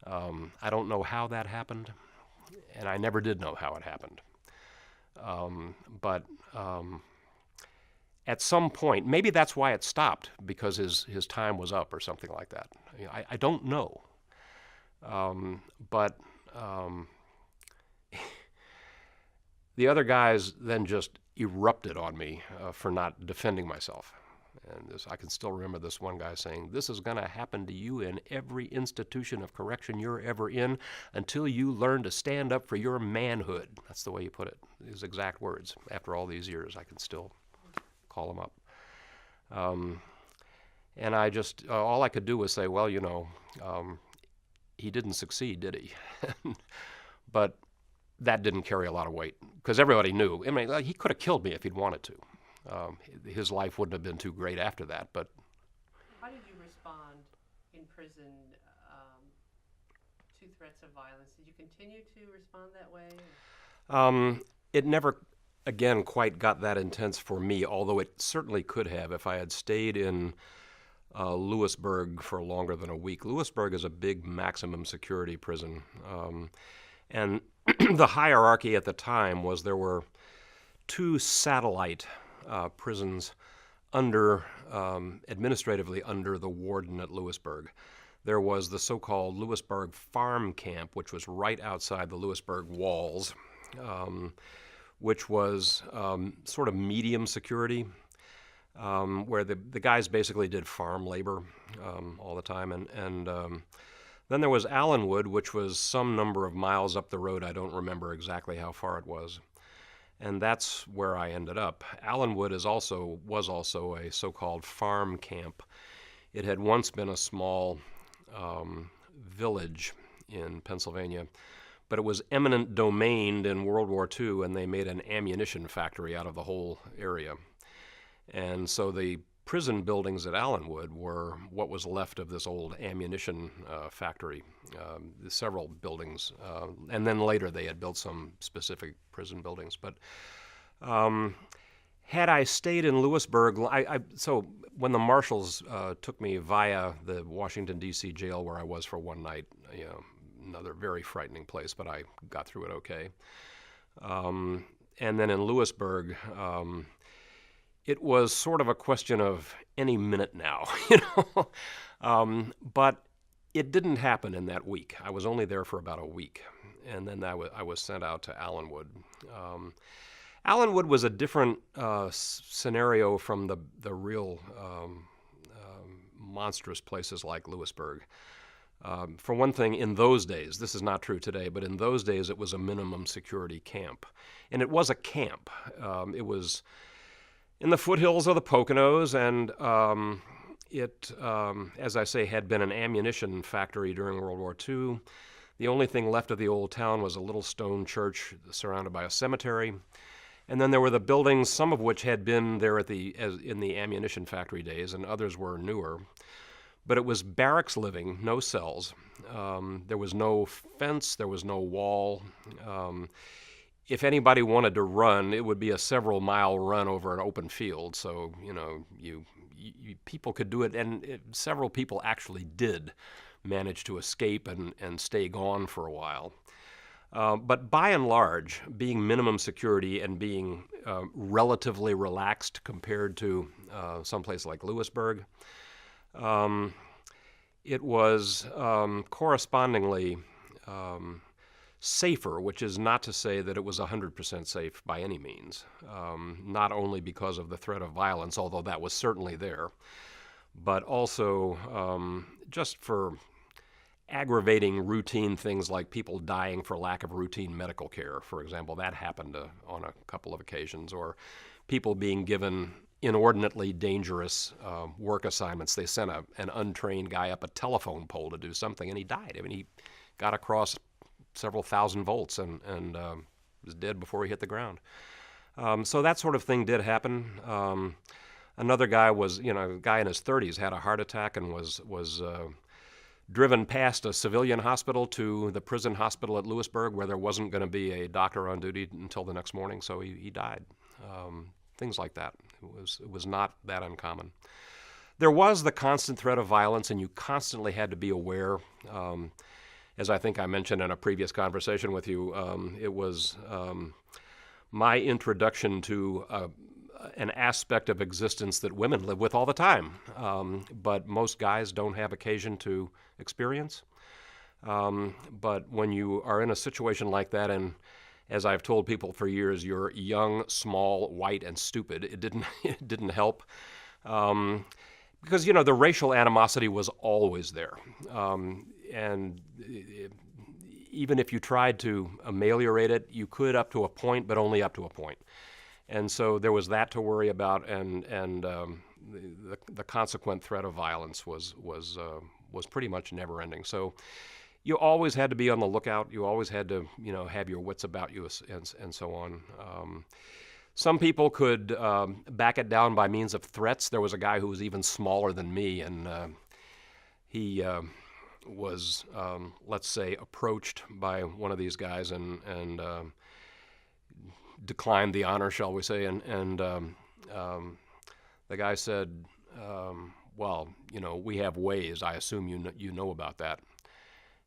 I don't know how that happened, and I never did know how it happened. But at some point, maybe that's why it stopped, because his time was up or something like that. I don't know. But the other guys then just erupted on me for not defending myself. And I can still remember this one guy saying, "This is going to happen to you in every institution of correction you're ever in until you learn to stand up for your manhood." That's the way he put it, his exact words. After all these years, I can still call him up. And I just, all I could do was say, well, you know, he didn't succeed, did he? But that didn't carry a lot of weight, because everybody knew. I mean, he could have killed me if he'd wanted to. His life wouldn't have been too great after that. But how did you respond in prison to threats of violence? Did you continue to respond that way? It never, again, quite got that intense for me, although it certainly could have if I had stayed in Lewisburg for longer than a week. Lewisburg is a big maximum security prison. And the hierarchy at the time was there were two satellite prisons under, administratively under the warden at Lewisburg. There was the so-called Lewisburg Farm Camp, which was right outside the Lewisburg walls, which was sort of medium security, where the guys basically did farm labor all the time. And then there was Allenwood, which was some number of miles up the road. I don't remember exactly how far it was. And that's where I ended up. Allenwood was also a so-called farm camp. It had once been a small village in Pennsylvania, but it was eminent domain in World War II, and they made an ammunition factory out of the whole area. And so the prison buildings at Allenwood were what was left of this old ammunition factory, several buildings. And then later they had built some specific prison buildings. But had I stayed in Lewisburg, so when the marshals took me via the Washington, D.C. jail where I was for one night, you know, another very frightening place, but I got through it okay. And then in Lewisburg, it was sort of a question of any minute now, you know. But it didn't happen in that week. I was only there for about a week, and then I was sent out to Allenwood. Allenwood was a different scenario from the real monstrous places like Lewisburg. For one thing, in those days, this is not true today, but in those days it was a minimum security camp. And it was a camp. It was in the foothills of the Poconos, and it, as I say, had been an ammunition factory during World War II. The only thing left of the old town was a little stone church surrounded by a cemetery. And then there were the buildings, some of which had been there in the ammunition factory days, and others were newer. But it was barracks living, no cells. There was no fence, there was no wall. If anybody wanted to run, it would be a several-mile run over an open field. So, people could do it, and several people actually did manage to escape and stay gone for a while. But by and large, being minimum security and being relatively relaxed compared to someplace like Lewisburg, it was correspondingly safer, which is not to say that it was 100% safe by any means, not only because of the threat of violence, although that was certainly there, but also just for aggravating routine things like people dying for lack of routine medical care, for example. That happened on a couple of occasions, or people being given inordinately dangerous work assignments. They sent an untrained guy up a telephone pole to do something, and he died. I mean, he got across several thousand volts and was dead before he hit the ground. So that sort of thing did happen. Another guy was, a guy in his 30s had a heart attack and was driven past a civilian hospital to the prison hospital at Lewisburg, where there wasn't going to be a doctor on duty until the next morning, so he died. Things like that. It was not that uncommon. There was the constant threat of violence, and you constantly had to be aware. As I think I mentioned in a previous conversation with you, it was my introduction to an aspect of existence that women live with all the time, but most guys don't have occasion to experience. But when you are in a situation like that, and as I've told people for years, you're young, small, white, and stupid, it didn't help. Because, the racial animosity was always there. And even if you tried to ameliorate it, you could up to a point, but only up to a point. And so there was that to worry about, and the consequent threat of violence was pretty much never ending. So you always had to be on the lookout. You always had to have your wits about you, and so on. Some people could back it down by means of threats. There was a guy who was even smaller than me, and he was, let's say, approached by one of these guys and declined the honor, shall we say, and the guy said, well, we have ways. I assume you know about that.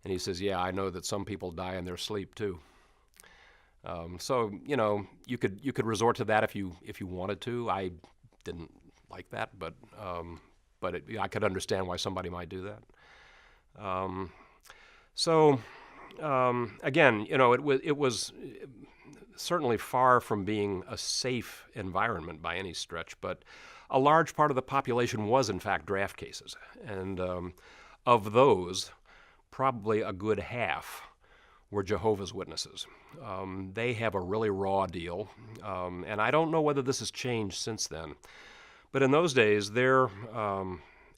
And he says, yeah, I know that some people die in their sleep too. So you could resort to that if you wanted to. I didn't like that, but I could understand why somebody might do that. Again, it was certainly far from being a safe environment by any stretch, but a large part of the population was in fact draft cases, and of those, probably a good half were Jehovah's Witnesses. They have a really raw deal, and I don't know whether this has changed since then, but in those days, their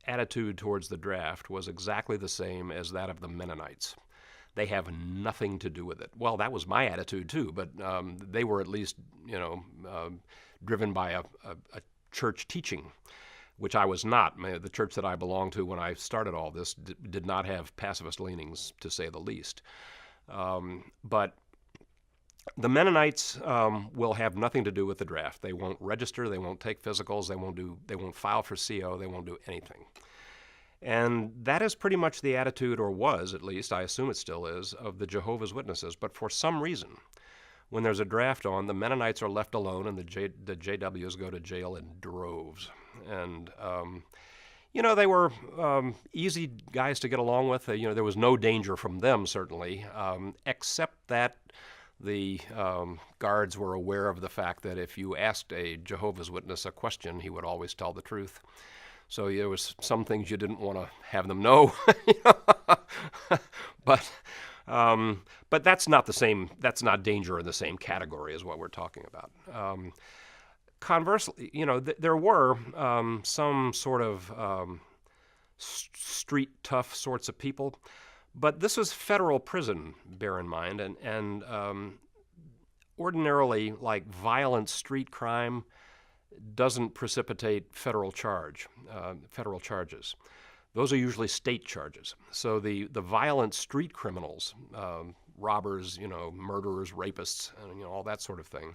attitude towards the draft was exactly the same as that of the Mennonites. They have nothing to do with it. Well, that was my attitude too, but they were at least, driven by a church teaching, which I was not. The church that I belonged to when I started all this did not have pacifist leanings, to say the least. But the Mennonites will have nothing to do with the draft. They won't register. They won't take physicals. They won't file for CO. They won't do anything. And that is pretty much the attitude, or was at least, I assume it still is, of the Jehovah's Witnesses. But for some reason, when there's a draft on, the Mennonites are left alone, and the JWs go to jail in droves. And they were easy guys to get along with. There was no danger from them, certainly, except that the guards were aware of the fact that if you asked a Jehovah's Witness a question, he would always tell the truth. So there was some things you didn't want to have them know. But that's not the same. That's not danger in the same category as what we're talking about. Conversely, there were some sort of street tough sorts of people, But this was federal prison, bear in mind, and ordinarily, like violent street crime doesn't precipitate federal charges. Those are usually state charges. So the violent street criminals, robbers, murderers, rapists, and all that sort of thing,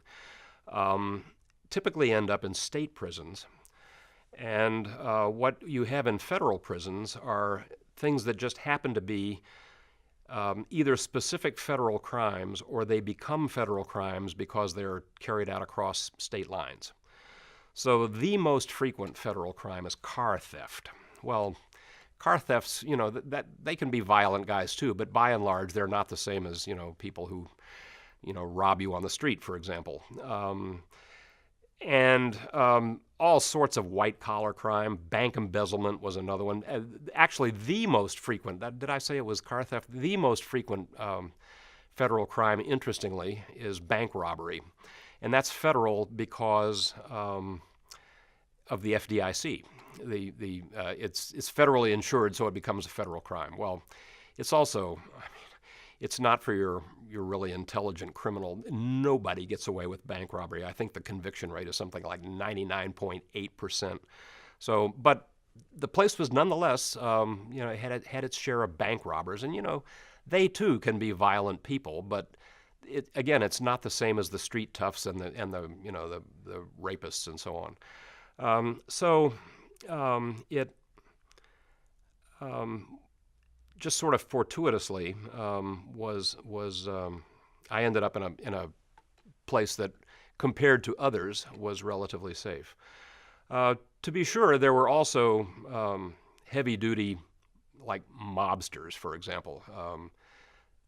typically end up in state prisons. And what you have in federal prisons are things that just happen to be either specific federal crimes or they become federal crimes because they're carried out across state lines. So the most frequent federal crime is car theft. Well, car thefts, that they can be violent guys too, but by and large they're not the same as people who, rob you on the street, for example. And all sorts of white-collar crime. Bank embezzlement was another one. Actually, the most frequent, did I say it was car theft? The most frequent federal crime, interestingly, is bank robbery. And that's federal because of the FDIC. It's federally insured, so it becomes a federal crime. Well, it's also, it's not for your really intelligent criminal. Nobody gets away with bank robbery. I think the conviction rate is something like 99.8%. So, but the place was nonetheless, it had its share of bank robbers, and they too can be violent people. But it's not the same as the street toughs and the rapists and so on. Just sort of fortuitously I ended up in a place that, compared to others, was relatively safe. To be sure, there were also heavy-duty, like mobsters, for example.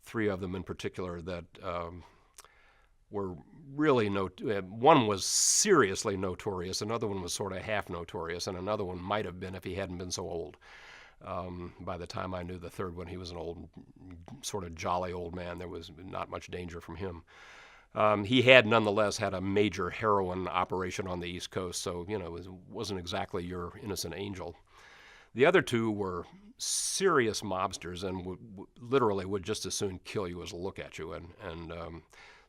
3 of them in particular that were really one was seriously notorious, another one was sort of half notorious, and another one might have been if he hadn't been so old. By the time I knew the third one, he was an old, sort of jolly old man. There was not much danger from him. He had nonetheless had a major heroin operation on the East Coast, so it wasn't exactly your innocent angel. The other 2 were serious mobsters and literally would just as soon kill you as look at you, and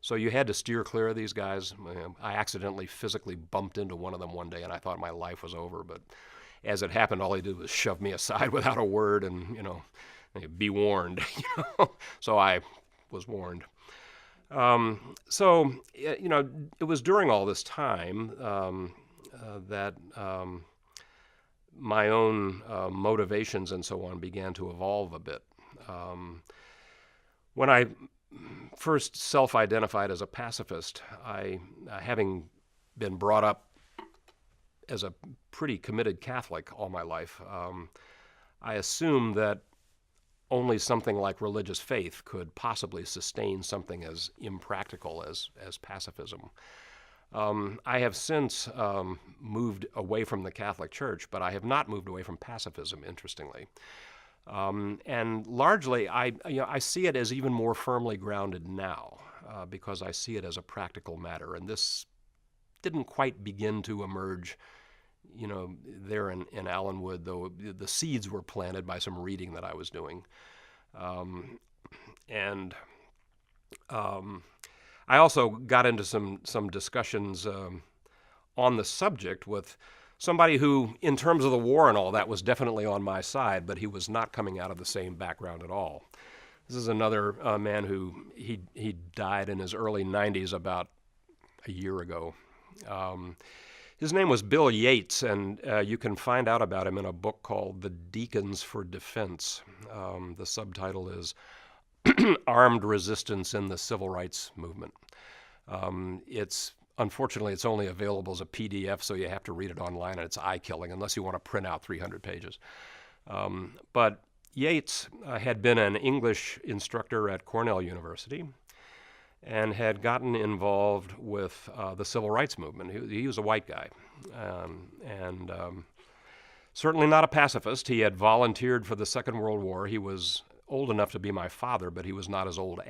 so you had to steer clear of these guys. I accidentally physically bumped into one of them one day, and I thought my life was over, but as it happened, all he did was shove me aside without a word and, be warned. So I was warned. It was during all this time that my own motivations and so on began to evolve a bit. When I first self-identified as a pacifist, having been brought up as a pretty committed Catholic all my life, I assumed that only something like religious faith could possibly sustain something as impractical as pacifism. I have since moved away from the Catholic Church, but I have not moved away from pacifism, interestingly. And largely, I see it as even more firmly grounded now, because I see it as a practical matter. And this didn't quite begin to emerge, there in Allenwood, though the seeds were planted by some reading that I was doing. I also got into some discussions on the subject with somebody who, in terms of the war and all that, was definitely on my side, but he was not coming out of the same background at all. This is another man who he died in his early 90s about a year ago. His name was Bill Yates, and you can find out about him in a book called The Deacons for Defense. The subtitle is Armed Resistance in the Civil Rights Movement. Unfortunately, it's only available as a PDF, so you have to read it online, and it's eye-killing unless you want to print out 300 pages. But Yates had been an English instructor at Cornell University and had gotten involved with the civil rights movement. He was a white guy, and certainly not a pacifist. He had volunteered for the Second World War. He was old enough to be my father, but he was not as old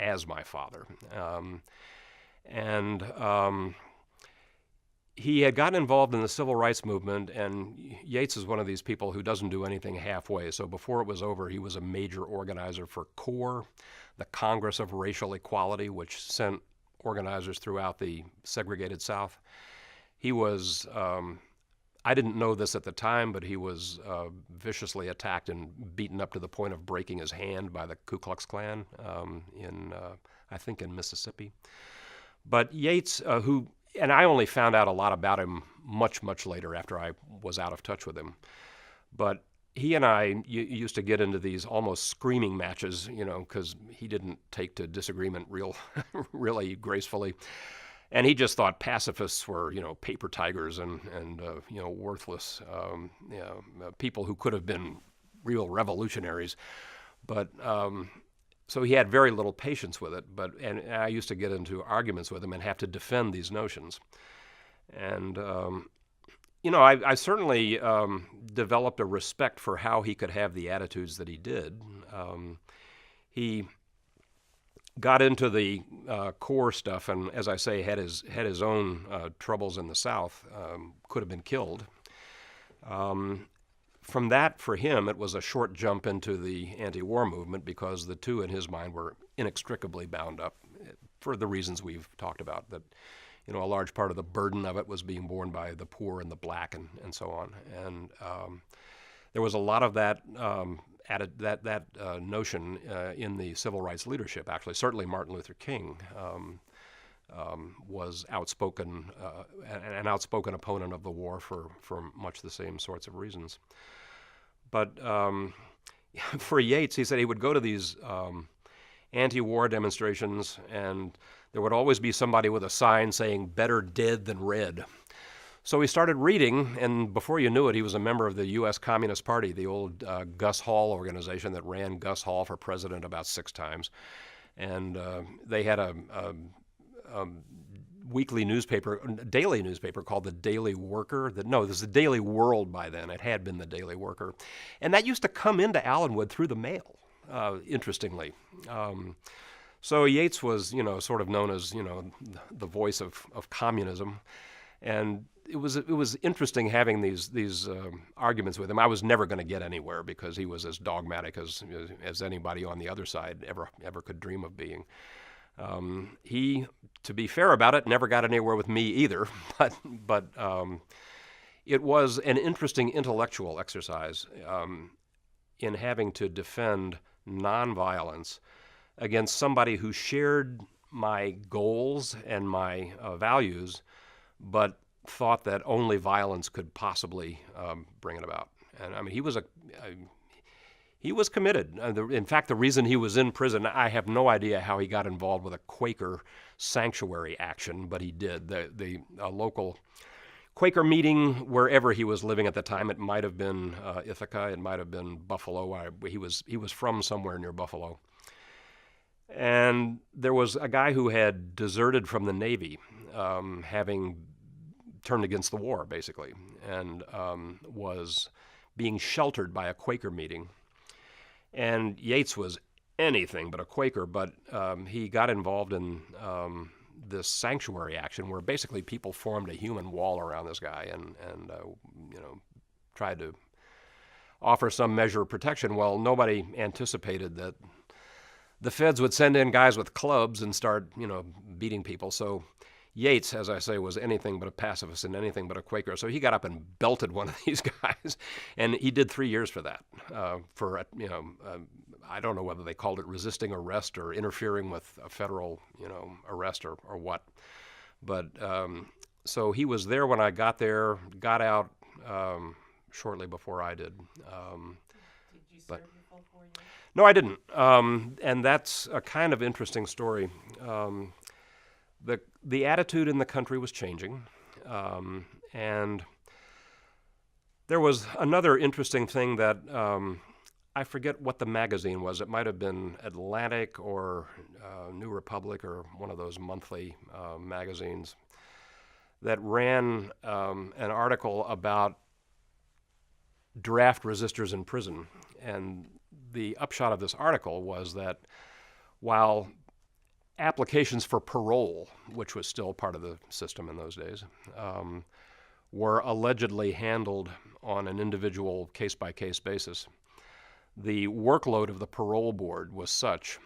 he had gotten involved in the civil rights movement, and Yates is one of these people who doesn't do anything halfway. So before it was over, he was a major organizer for CORE, the Congress of Racial Equality, which sent organizers throughout the segregated South. He was, I didn't know this at the time, but he was viciously attacked and beaten up to the point of breaking his hand by the Ku Klux Klan I think in Mississippi. But Yates, and I only found out a lot about him much, much later after I was out of touch with him. But he and I used to get into these almost screaming matches, because he didn't take to disagreement really gracefully. And he just thought pacifists were, paper tigers and worthless, people who could have been real revolutionaries. But so he had very little patience with it. And I used to get into arguments with him and have to defend these notions. And I certainly developed a respect for how he could have the attitudes that he did. He got into the core stuff, and as I say, had his own troubles in the South. Could have been killed. From that, for him, it was a short jump into the anti-war movement because the two, in his mind, were inextricably bound up for the reasons we've talked about. That a large part of the burden of it was being borne by the poor and the black and so on. And there was a lot of that notion in the civil rights leadership. Actually, certainly Martin Luther King was outspoken, an outspoken opponent of the war for much the same sorts of reasons. But for Yates, he said he would go to these anti-war demonstrations, and there would always be somebody with a sign saying, "Better dead than red." So he started reading, and before you knew it, he was a member of the U.S. Communist Party, the old Gus Hall organization that ran Gus Hall for president about 6 times. And they had a weekly newspaper, daily newspaper called the Daily Worker. No, this is the Daily World by then. It had been the Daily Worker. And that used to come into Allenwood through the mail, interestingly. So Yates was, sort of known as, the voice of communism. And it was interesting having these arguments with him. I was never going to get anywhere because he was as dogmatic as anybody on the other side ever could dream of being. He, to be fair about it, never got anywhere with me either. But it was an interesting intellectual exercise in having to defend nonviolence against somebody who shared my goals and my values, but thought that only violence could possibly bring it about. And I mean, he was committed. In fact, the reason he was in prison, I have no idea how he got involved with a Quaker sanctuary action, but he did. The local Quaker meeting wherever he was living at the time, it might have been Ithaca, it might have been Buffalo. He was from somewhere near Buffalo. And there was a guy who had deserted from the Navy, having turned against the war, basically, and was being sheltered by a Quaker meeting. And Yates was anything but a Quaker, but he got involved in this sanctuary action where basically people formed a human wall around this guy and tried to offer some measure of protection. Well, nobody anticipated that the feds would send in guys with clubs and start, beating people. So Yates, as I say, was anything but a pacifist and anything but a Quaker. So he got up and belted one of these guys, and he did 3 years for that. I don't know whether they called it resisting arrest or interfering with a federal, arrest or what. But so he was there when I got there, got out shortly before I did. Did you serve your full 4 years? No, I didn't. And that's a kind of interesting story. The attitude in the country was changing, and there was another interesting thing that I forget what the magazine was. It might have been Atlantic or New Republic or one of those monthly magazines that ran an article about draft resistors in prison. And the upshot of this article was that while applications for parole, which was still part of the system in those days, were allegedly handled on an individual case-by-case basis. The workload of the parole board was such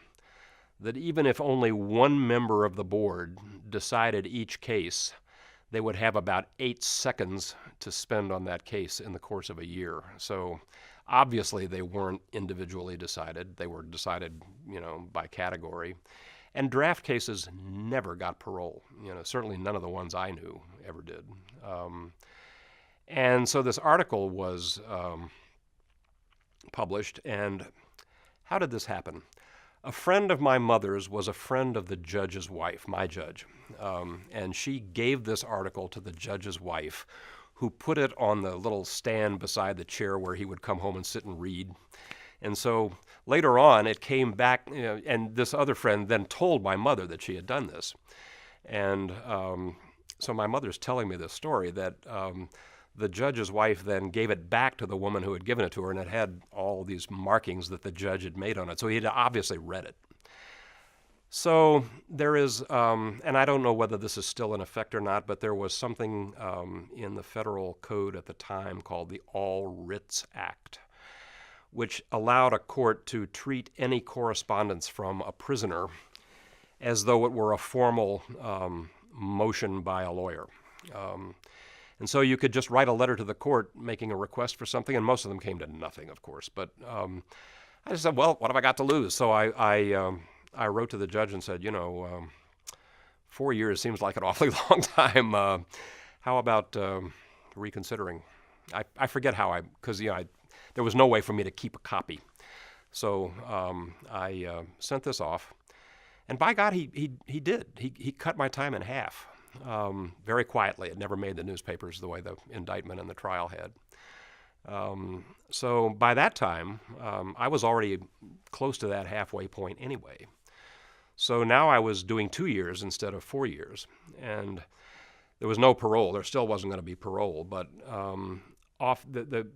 that even if only one member of the board decided each case, they would have about 8 seconds to spend on that case in the course of a year. So obviously they weren't individually decided. They were decided, by category. And draft cases never got parole. Certainly none of the ones I knew ever did. And so this article was published, and how did this happen? A friend of my mother's was a friend of the judge's wife, my judge, and she gave this article to the judge's wife, who put it on the little stand beside the chair where he would come home and sit and read. And so later on, it came back, and this other friend then told my mother that she had done this. And so my mother's telling me this story, that the judge's wife then gave it back to the woman who had given it to her, and it had all these markings that the judge had made on it. So he had obviously read it. So there is, and I don't know whether this is still in effect or not, but there was something in the federal code at the time called the All Writs Act, which allowed a court to treat any correspondence from a prisoner as though it were a formal motion by a lawyer. And so you could just write a letter to the court making a request for something, and most of them came to nothing, of course. But I just said, well, what have I got to lose? So I wrote to the judge and said, 4 years seems like an awfully long time. How about reconsidering? I forget how because there was no way for me to keep a copy. So I sent this off, and by God, he did. He cut my time in half. Very quietly. It never made the newspapers the way the indictment and the trial had. So by that time, I was already close to that halfway point anyway. So now I was doing 2 years instead of 4 years. And there was no parole. There still wasn't going to be parole. But the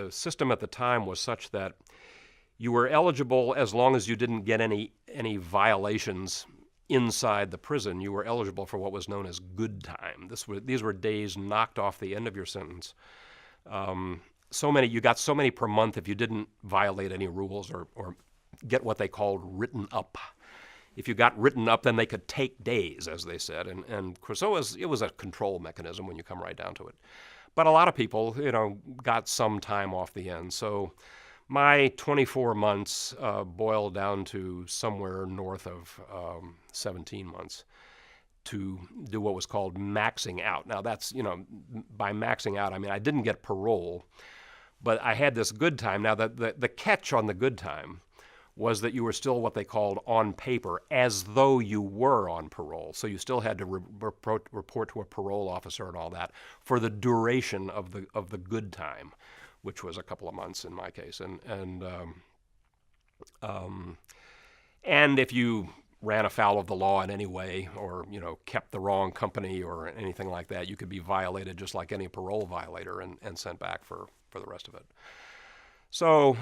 system at the time was such that you were eligible as long as you didn't get any violations inside the prison. You were eligible for what was known as good time. These were days knocked off the end of your sentence. You got so many per month if you didn't violate any rules or get what they called written up. If you got written up, then they could take days, as they said. And of course, it was a control mechanism when you come right down to it. But a lot of people, got some time off the end. So my 24 months boiled down to somewhere north of 17 months to do what was called maxing out. Now that's, by maxing out, I mean I didn't get parole, but I had this good time. Now the catch on the good time was that you were still what they called on paper, as though you were on parole. So you still had to report to a parole officer and all that for the duration of the good time, which was a couple of months in my case. And if you ran afoul of the law in any way, or kept the wrong company or anything like that, you could be violated just like any parole violator and sent back for the rest of it. So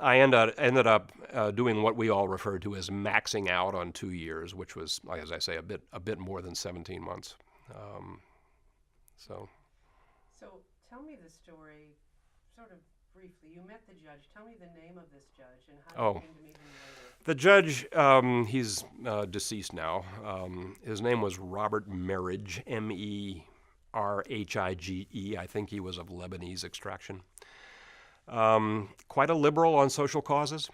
I ended up doing what we all referred to as maxing out on 2 years, which was, as I say, a bit more than 17 months. So tell me the story, sort of briefly. You met the judge. Tell me the name of this judge and how you came to meet him later. The judge, he's deceased now. His name was Robert Merridge, Merhige. I think he was of Lebanese extraction. Quite a liberal on social causes.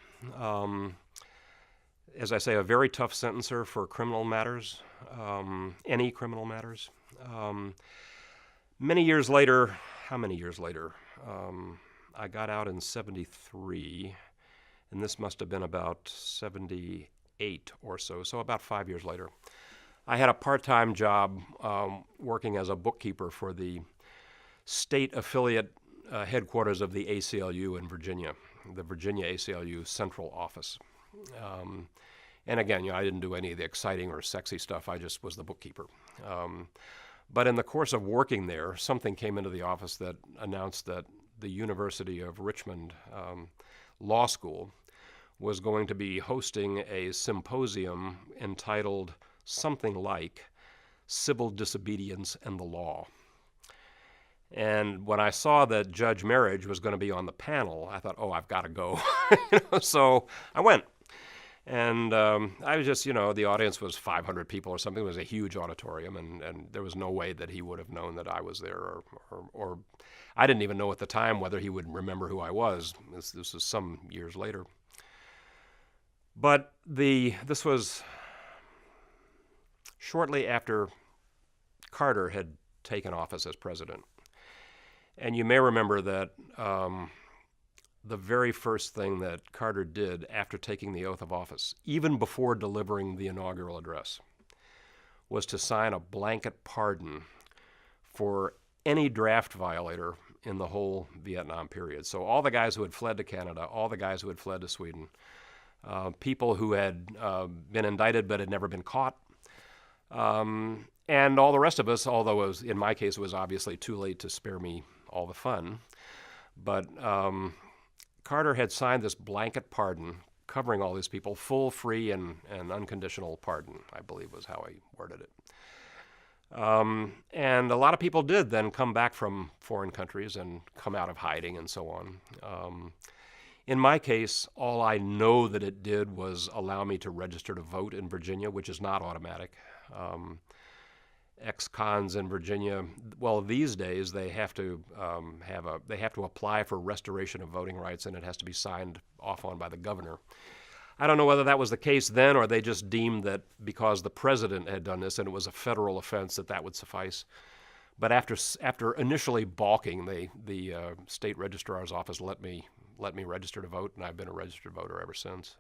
As I say, a very tough sentencer for criminal matters, any criminal matters. Many years later, how many years later? I got out in 73, and this must have been about 78 or so about 5 years later. I had a part-time job working as a bookkeeper for the state affiliate headquarters of the ACLU in Virginia, the Virginia ACLU central office. And again, I didn't do any of the exciting or sexy stuff. I just was the bookkeeper. But in the course of working there, something came into the office that announced that the University of Richmond Law School was going to be hosting a symposium entitled something like Civil Disobedience and the Law. And when I saw that Judge Marriage was going to be on the panel, I thought, oh, I've got to go. So I went. And I was just, the audience was 500 people or something. It was a huge auditorium, and there was no way that he would have known that I was there, or I didn't even know at the time whether he would remember who I was. This was some years later. But this was shortly after Carter had taken office as president. And you may remember that the very first thing that Carter did after taking the oath of office, even before delivering the inaugural address, was to sign a blanket pardon for any draft violator in the whole Vietnam period. So all the guys who had fled to Canada, all the guys who had fled to Sweden, people who had been indicted but had never been caught, and all the rest of us, although in my case it was obviously too late to spare me all the fun. But Carter had signed this blanket pardon covering all these people, full, free, and unconditional pardon, I believe was how he worded it. And a lot of people did then come back from foreign countries and come out of hiding and so on. In my case, all I know that it did was allow me to register to vote in Virginia, which is not automatic. Ex-cons in Virginia, well, these days they have to apply for restoration of voting rights, and it has to be signed off on by the governor. I don't know whether that was the case then, or they just deemed that because the president had done this and it was a federal offense that would suffice. But after initially balking, the state registrar's office let me register to vote, and I've been a registered voter ever since.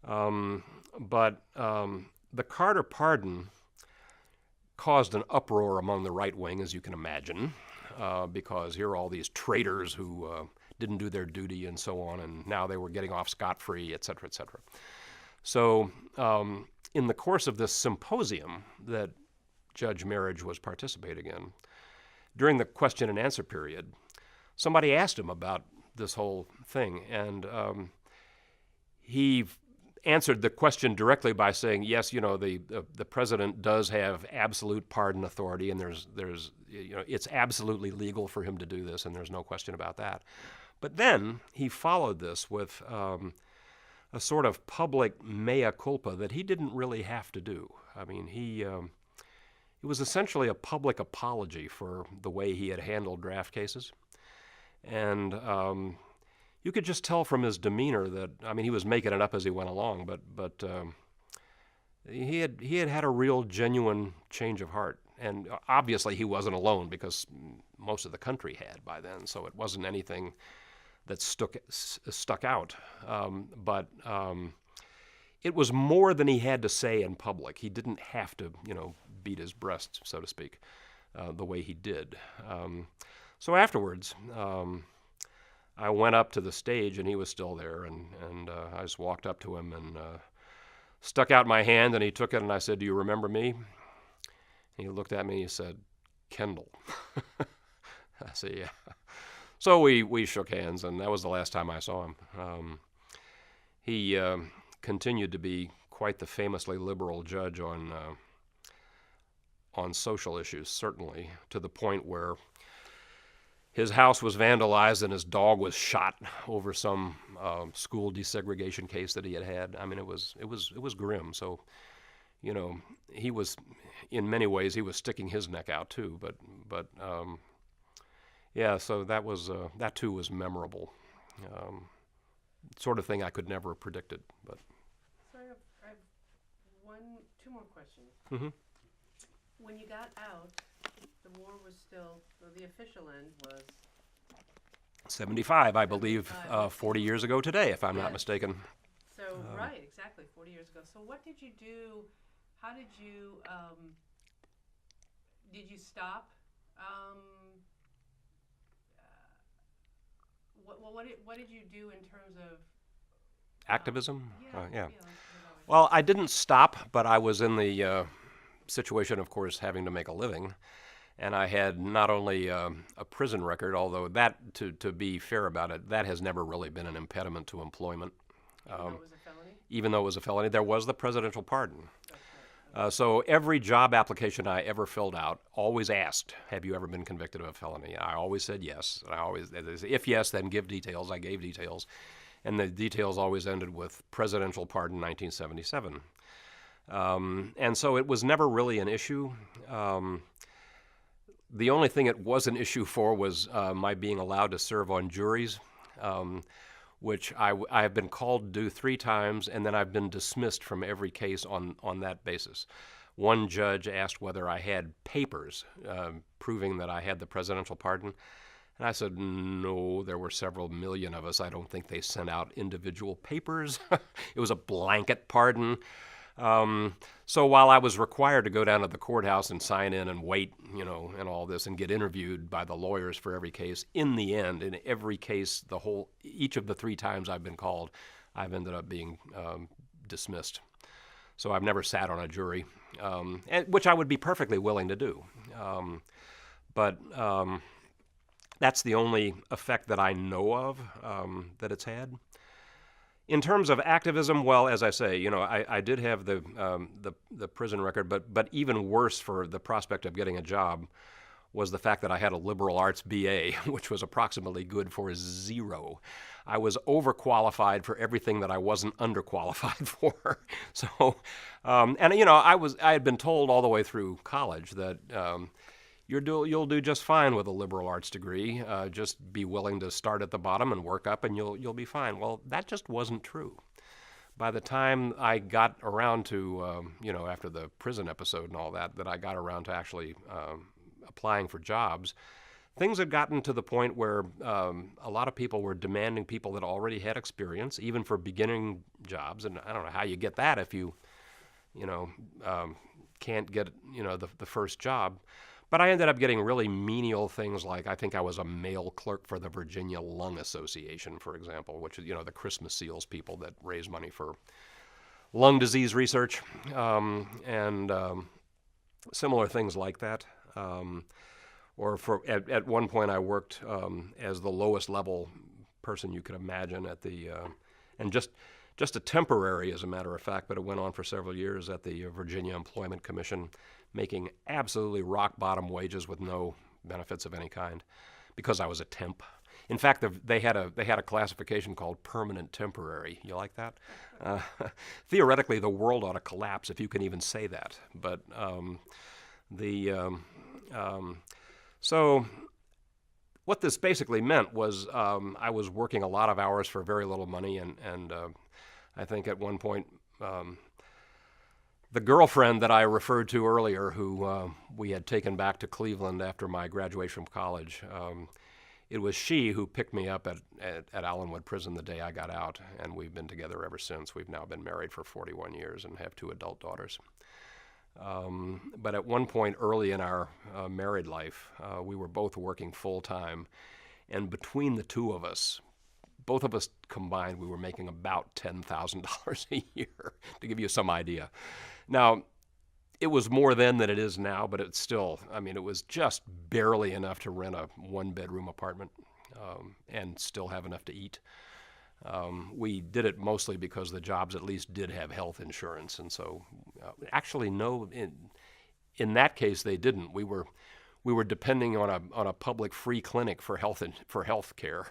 But the Carter pardon caused an uproar among the right wing, as you can imagine, because here are all these traitors who didn't do their duty and so on, and now they were getting off scot-free, et cetera, et cetera. So in the course of this symposium that Judge Marriage was participating in, during the question and answer period, somebody asked him about this whole thing, and he answered the question directly by saying, yes, the president does have absolute pardon authority, and there's it's absolutely legal for him to do this, and there's no question about that. But then he followed this with a sort of public mea culpa that he didn't really have to do. I mean, it was essentially a public apology for the way he had handled draft cases, and you could just tell from his demeanor that, I mean, he was making it up as he went along, but he had a real, genuine change of heart. And obviously he wasn't alone, because most of the country had by then, so it wasn't anything that stuck out. But it was more than he had to say in public. He didn't have to, beat his breast, so to speak, the way he did. So afterwards, I went up to the stage, and he was still there, and I just walked up to him and stuck out my hand, and he took it, and I said, "Do you remember me?" And he looked at me, and he said, "Kendall." I said, "Yeah." So we shook hands, and that was the last time I saw him. He continued to be quite the famously liberal judge on social issues, certainly, to the point where his house was vandalized and his dog was shot over some school desegregation case that he had. I mean, it was grim. So, he was, in many ways, he was sticking his neck out too. But yeah. So that too was memorable. Sort of thing I could never have predicted. But so I have two more questions. Mm-hmm. When you got out, the war was still, the official end was 75, I believe, 40 years ago today, if I'm not mistaken. So, right, exactly, 40 years ago. So what did you do? How did you stop? What did you do in terms of activism? Yeah. Yeah. Well, I didn't stop, but I was in the situation, of course, having to make a living. And I had not only a prison record, although that, to be fair about it, that has never really been an impediment to employment. Even though it was a felony? Even though it was a felony. There was the presidential pardon. That's right. So every job application I ever filled out always asked, have you ever been convicted of a felony? I always said yes. And I always, if yes, then give details. I gave details. And the details always ended with presidential pardon 1977. And so it was never really an issue. The only thing it was an issue for was my being allowed to serve on juries, which I have been called to do 3 times, and then I've been dismissed from every case on that basis. One judge asked whether I had papers proving that I had the presidential pardon, and I said, no, there were several million of us. I don't think they sent out individual papers. It was a blanket pardon. So while I was required to go down to the courthouse and sign in and wait, and all this and get interviewed by the lawyers for every case, in the end, in every case, each of the 3 times I've been called, I've ended up being dismissed. So I've never sat on a jury, which I would be perfectly willing to do. But that's the only effect that I know of that it's had. In terms of activism, well, as I say, I did have the prison record, but even worse for the prospect of getting a job was the fact that I had a liberal arts BA, which was approximately good for 0. I was overqualified for everything that I wasn't underqualified for. So, I had been told all the way through college that you'll do just fine with a liberal arts degree. Just be willing to start at the bottom and work up, and you'll be fine. Well, that just wasn't true. By the time I got around to, after the prison episode and all that I got around to actually applying for jobs, things had gotten to the point where a lot of people were demanding people that already had experience, even for beginning jobs. And I don't know how you get that if you can't get, the first job. But I ended up getting really menial things like I think I was a mail clerk for the Virginia Lung Association, for example, which is, the Christmas Seals people that raise money for lung disease research, and similar things like that. Or at one point I worked as the lowest level person you could imagine at the, and just a temporary, as a matter of fact, but it went on for several years at the Virginia Employment Commission, making absolutely rock bottom wages with no benefits of any kind, because I was a temp. In fact, they had a classification called permanent temporary. You like that? Theoretically, the world ought to collapse if you can even say that. But so what this basically meant was I was working a lot of hours for very little money, and I think at one point the girlfriend that I referred to earlier, who we had taken back to Cleveland after my graduation from college, it was she who picked me up at Allenwood Prison the day I got out, and we've been together ever since. We've now been married for 41 years and have 2 adult daughters. But at one point early in our married life, we were both working full-time, and between the 2 of us, both of us combined, we were making about $10,000 a year, to give you some idea. Now, it was more then than it is now, but it's still, it was just barely enough to rent a 1-bedroom apartment and still have enough to eat. We did it mostly because the jobs at least did have health insurance, and so actually no, in that case they didn't. We were depending on a public free clinic for health care.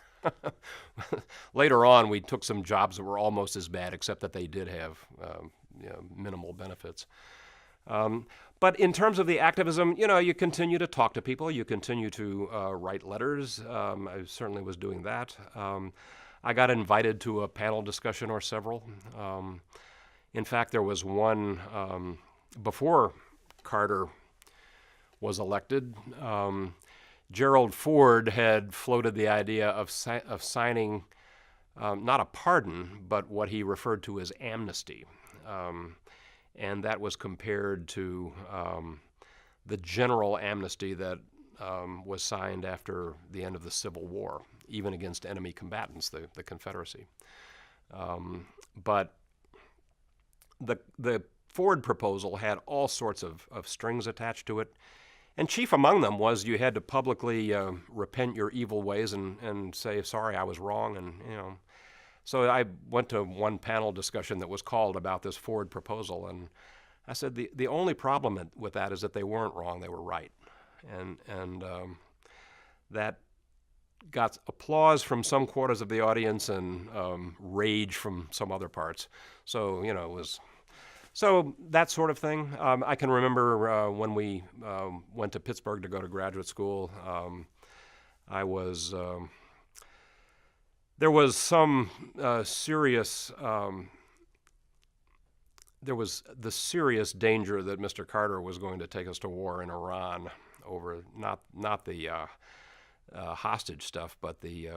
Later on, we took some jobs that were almost as bad, except that they did have minimal benefits. But in terms of the activism, you continue to talk to people, you continue to write letters. I certainly was doing that. I got invited to a panel discussion or several. In fact, there was one before Carter was elected. Gerald Ford had floated the idea of signing not a pardon, but what he referred to as amnesty. And that was compared to the general amnesty that was signed after the end of the Civil War, even against enemy combatants, the Confederacy. But the Ford proposal had all sorts of strings attached to it. And chief among them was you had to publicly repent your evil ways and say, sorry, I was wrong. And, So I went to one panel discussion that was called about this Ford proposal, and I said the only problem with that is that they weren't wrong, they were right. And that got applause from some quarters of the audience and rage from some other parts. So, it was... So that sort of thing. I can remember when we went to Pittsburgh to go to graduate school, there was some serious... there was the serious danger that Mr. Carter was going to take us to war in Iran over not the hostage stuff, but the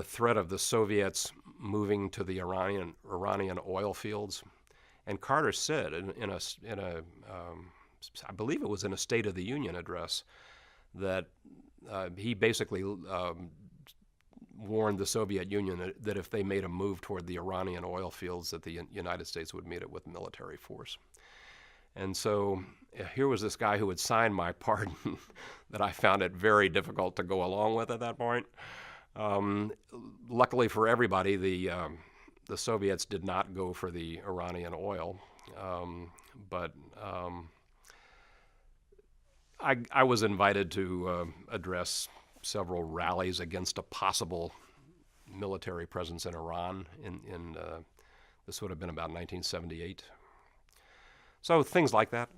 threat of the Soviets moving to the Iranian oil fields. And Carter said in a I believe it was in a State of the Union address, that he basically warned the Soviet Union that if they made a move toward the Iranian oil fields, that the United States would meet it with military force. And so here was this guy who had signed my pardon that I found it very difficult to go along with at that point. Luckily for everybody, the Soviets did not go for the Iranian oil, but I was invited to address several rallies against a possible military presence in Iran. This would have been about 1978. So things like that.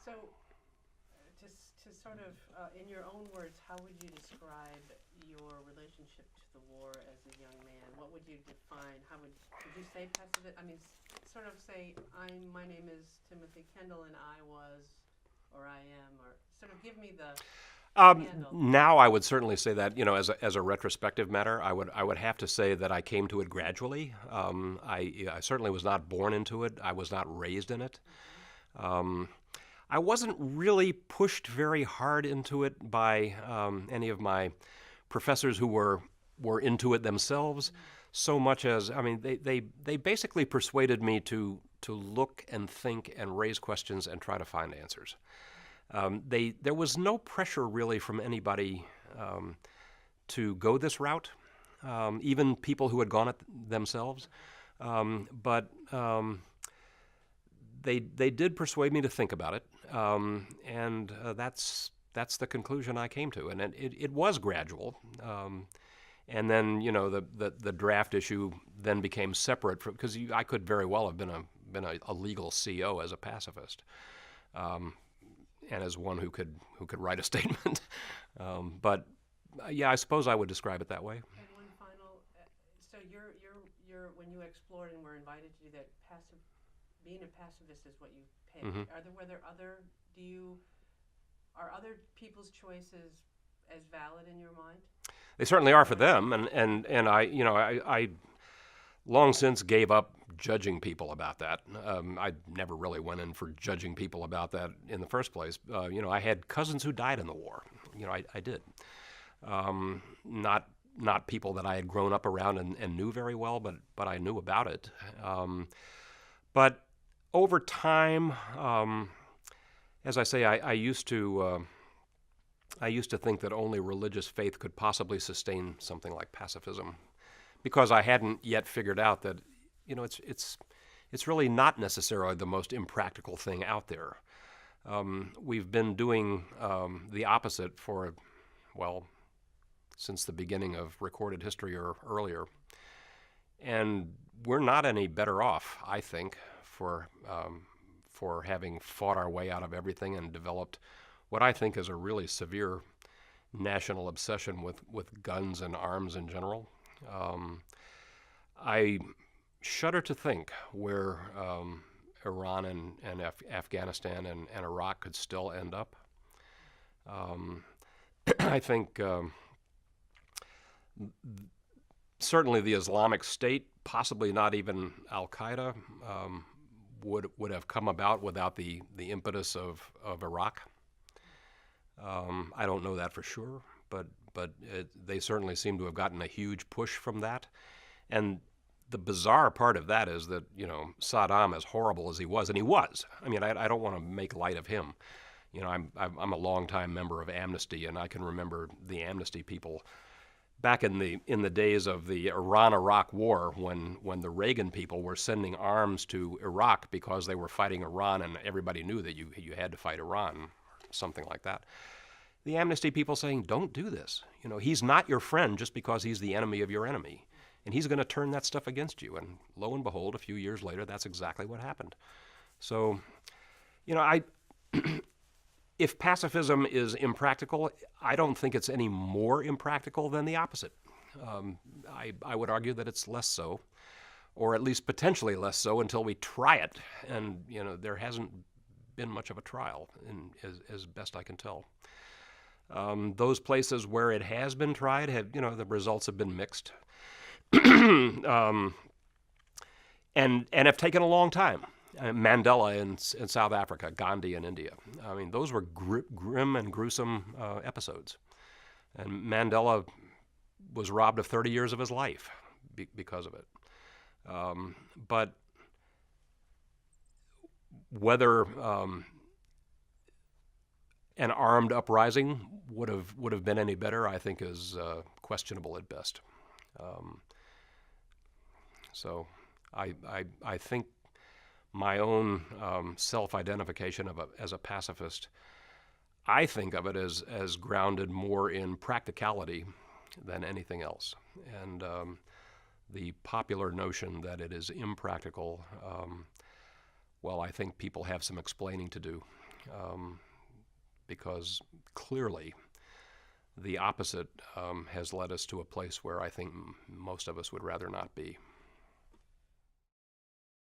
So, to sort of, in your own words, how would you describe your relationship to the war as a young man? What would you define? Could you say pacifist? I mean, sort of say, my name is Timothy Kendall, and I was, or I am, or sort of give me the handle. Now I would certainly say that, as a retrospective matter, I would have to say that I came to it gradually. I certainly was not born into it. I was not raised in it. I wasn't really pushed very hard into it by any of my professors who were into it themselves, so much as, they basically persuaded me to look and think and raise questions and try to find answers. There was no pressure really from anybody to go this route, even people who had gone it themselves. But they did persuade me to think about it, and that's the conclusion I came to. And it was gradual. And then, the draft issue then became separate because I could very well have been a legal CO as a pacifist. And as one who could write a statement, but yeah, I suppose I would describe it that way. And one final, so you're when you explored and were invited to do that, being a pacifist is what you picked. Mm-hmm. Are other people's choices as valid in your mind? They certainly are for them, and I long since gave up judging people about that. I never really went in for judging people about that in the first place. I had cousins who died in the war. I did. Not people that I had grown up around and knew very well, but I knew about it. But over time, as I say, I used to think that only religious faith could possibly sustain something like pacifism, because I hadn't yet figured out that, it's really not necessarily the most impractical thing out there. We've been doing the opposite since the beginning of recorded history or earlier. And we're not any better off, I think, for having fought our way out of everything and developed what I think is a really severe national obsession with guns and arms in general. I shudder to think where Iran and Afghanistan and Iraq could still end up. I think certainly the Islamic State, possibly not even Al-Qaeda, would have come about without the impetus of Iraq. I don't know that for sure, but they certainly seem to have gotten a huge push from that. And the bizarre part of that is that, Saddam, as horrible as he was, and he was. I don't want to make light of him. I'm a longtime member of Amnesty, and I can remember the Amnesty people back in the days of the Iran-Iraq War, when the Reagan people were sending arms to Iraq because they were fighting Iran, and everybody knew that you had to fight Iran, something like that. The amnesty people saying, don't do this. You know, he's not your friend just because he's the enemy of your enemy. And he's going to turn that stuff against you. And lo and behold, a few years later, that's exactly what happened. So, you know, if pacifism is impractical, I don't think it's any more impractical than the opposite. I would argue that it's less so, or at least potentially less so until we try it. And, you know, there hasn't been much of a trial, as best I can tell. Those places where it has been tried have, you know, the results have been mixed, and have taken a long time. Mandela in South Africa, Gandhi in India. I mean, those were grim and gruesome episodes, and Mandela was robbed of 30 years of his life because of it. But whether an armed uprising would have been any better, I think, is questionable at best. So I think my own self-identification as a pacifist, I think of it as grounded more in practicality than anything else. And the popular notion that it is impractical, well, I think people have some explaining to do. Because clearly the opposite has led us to a place where I think most of us would rather not be.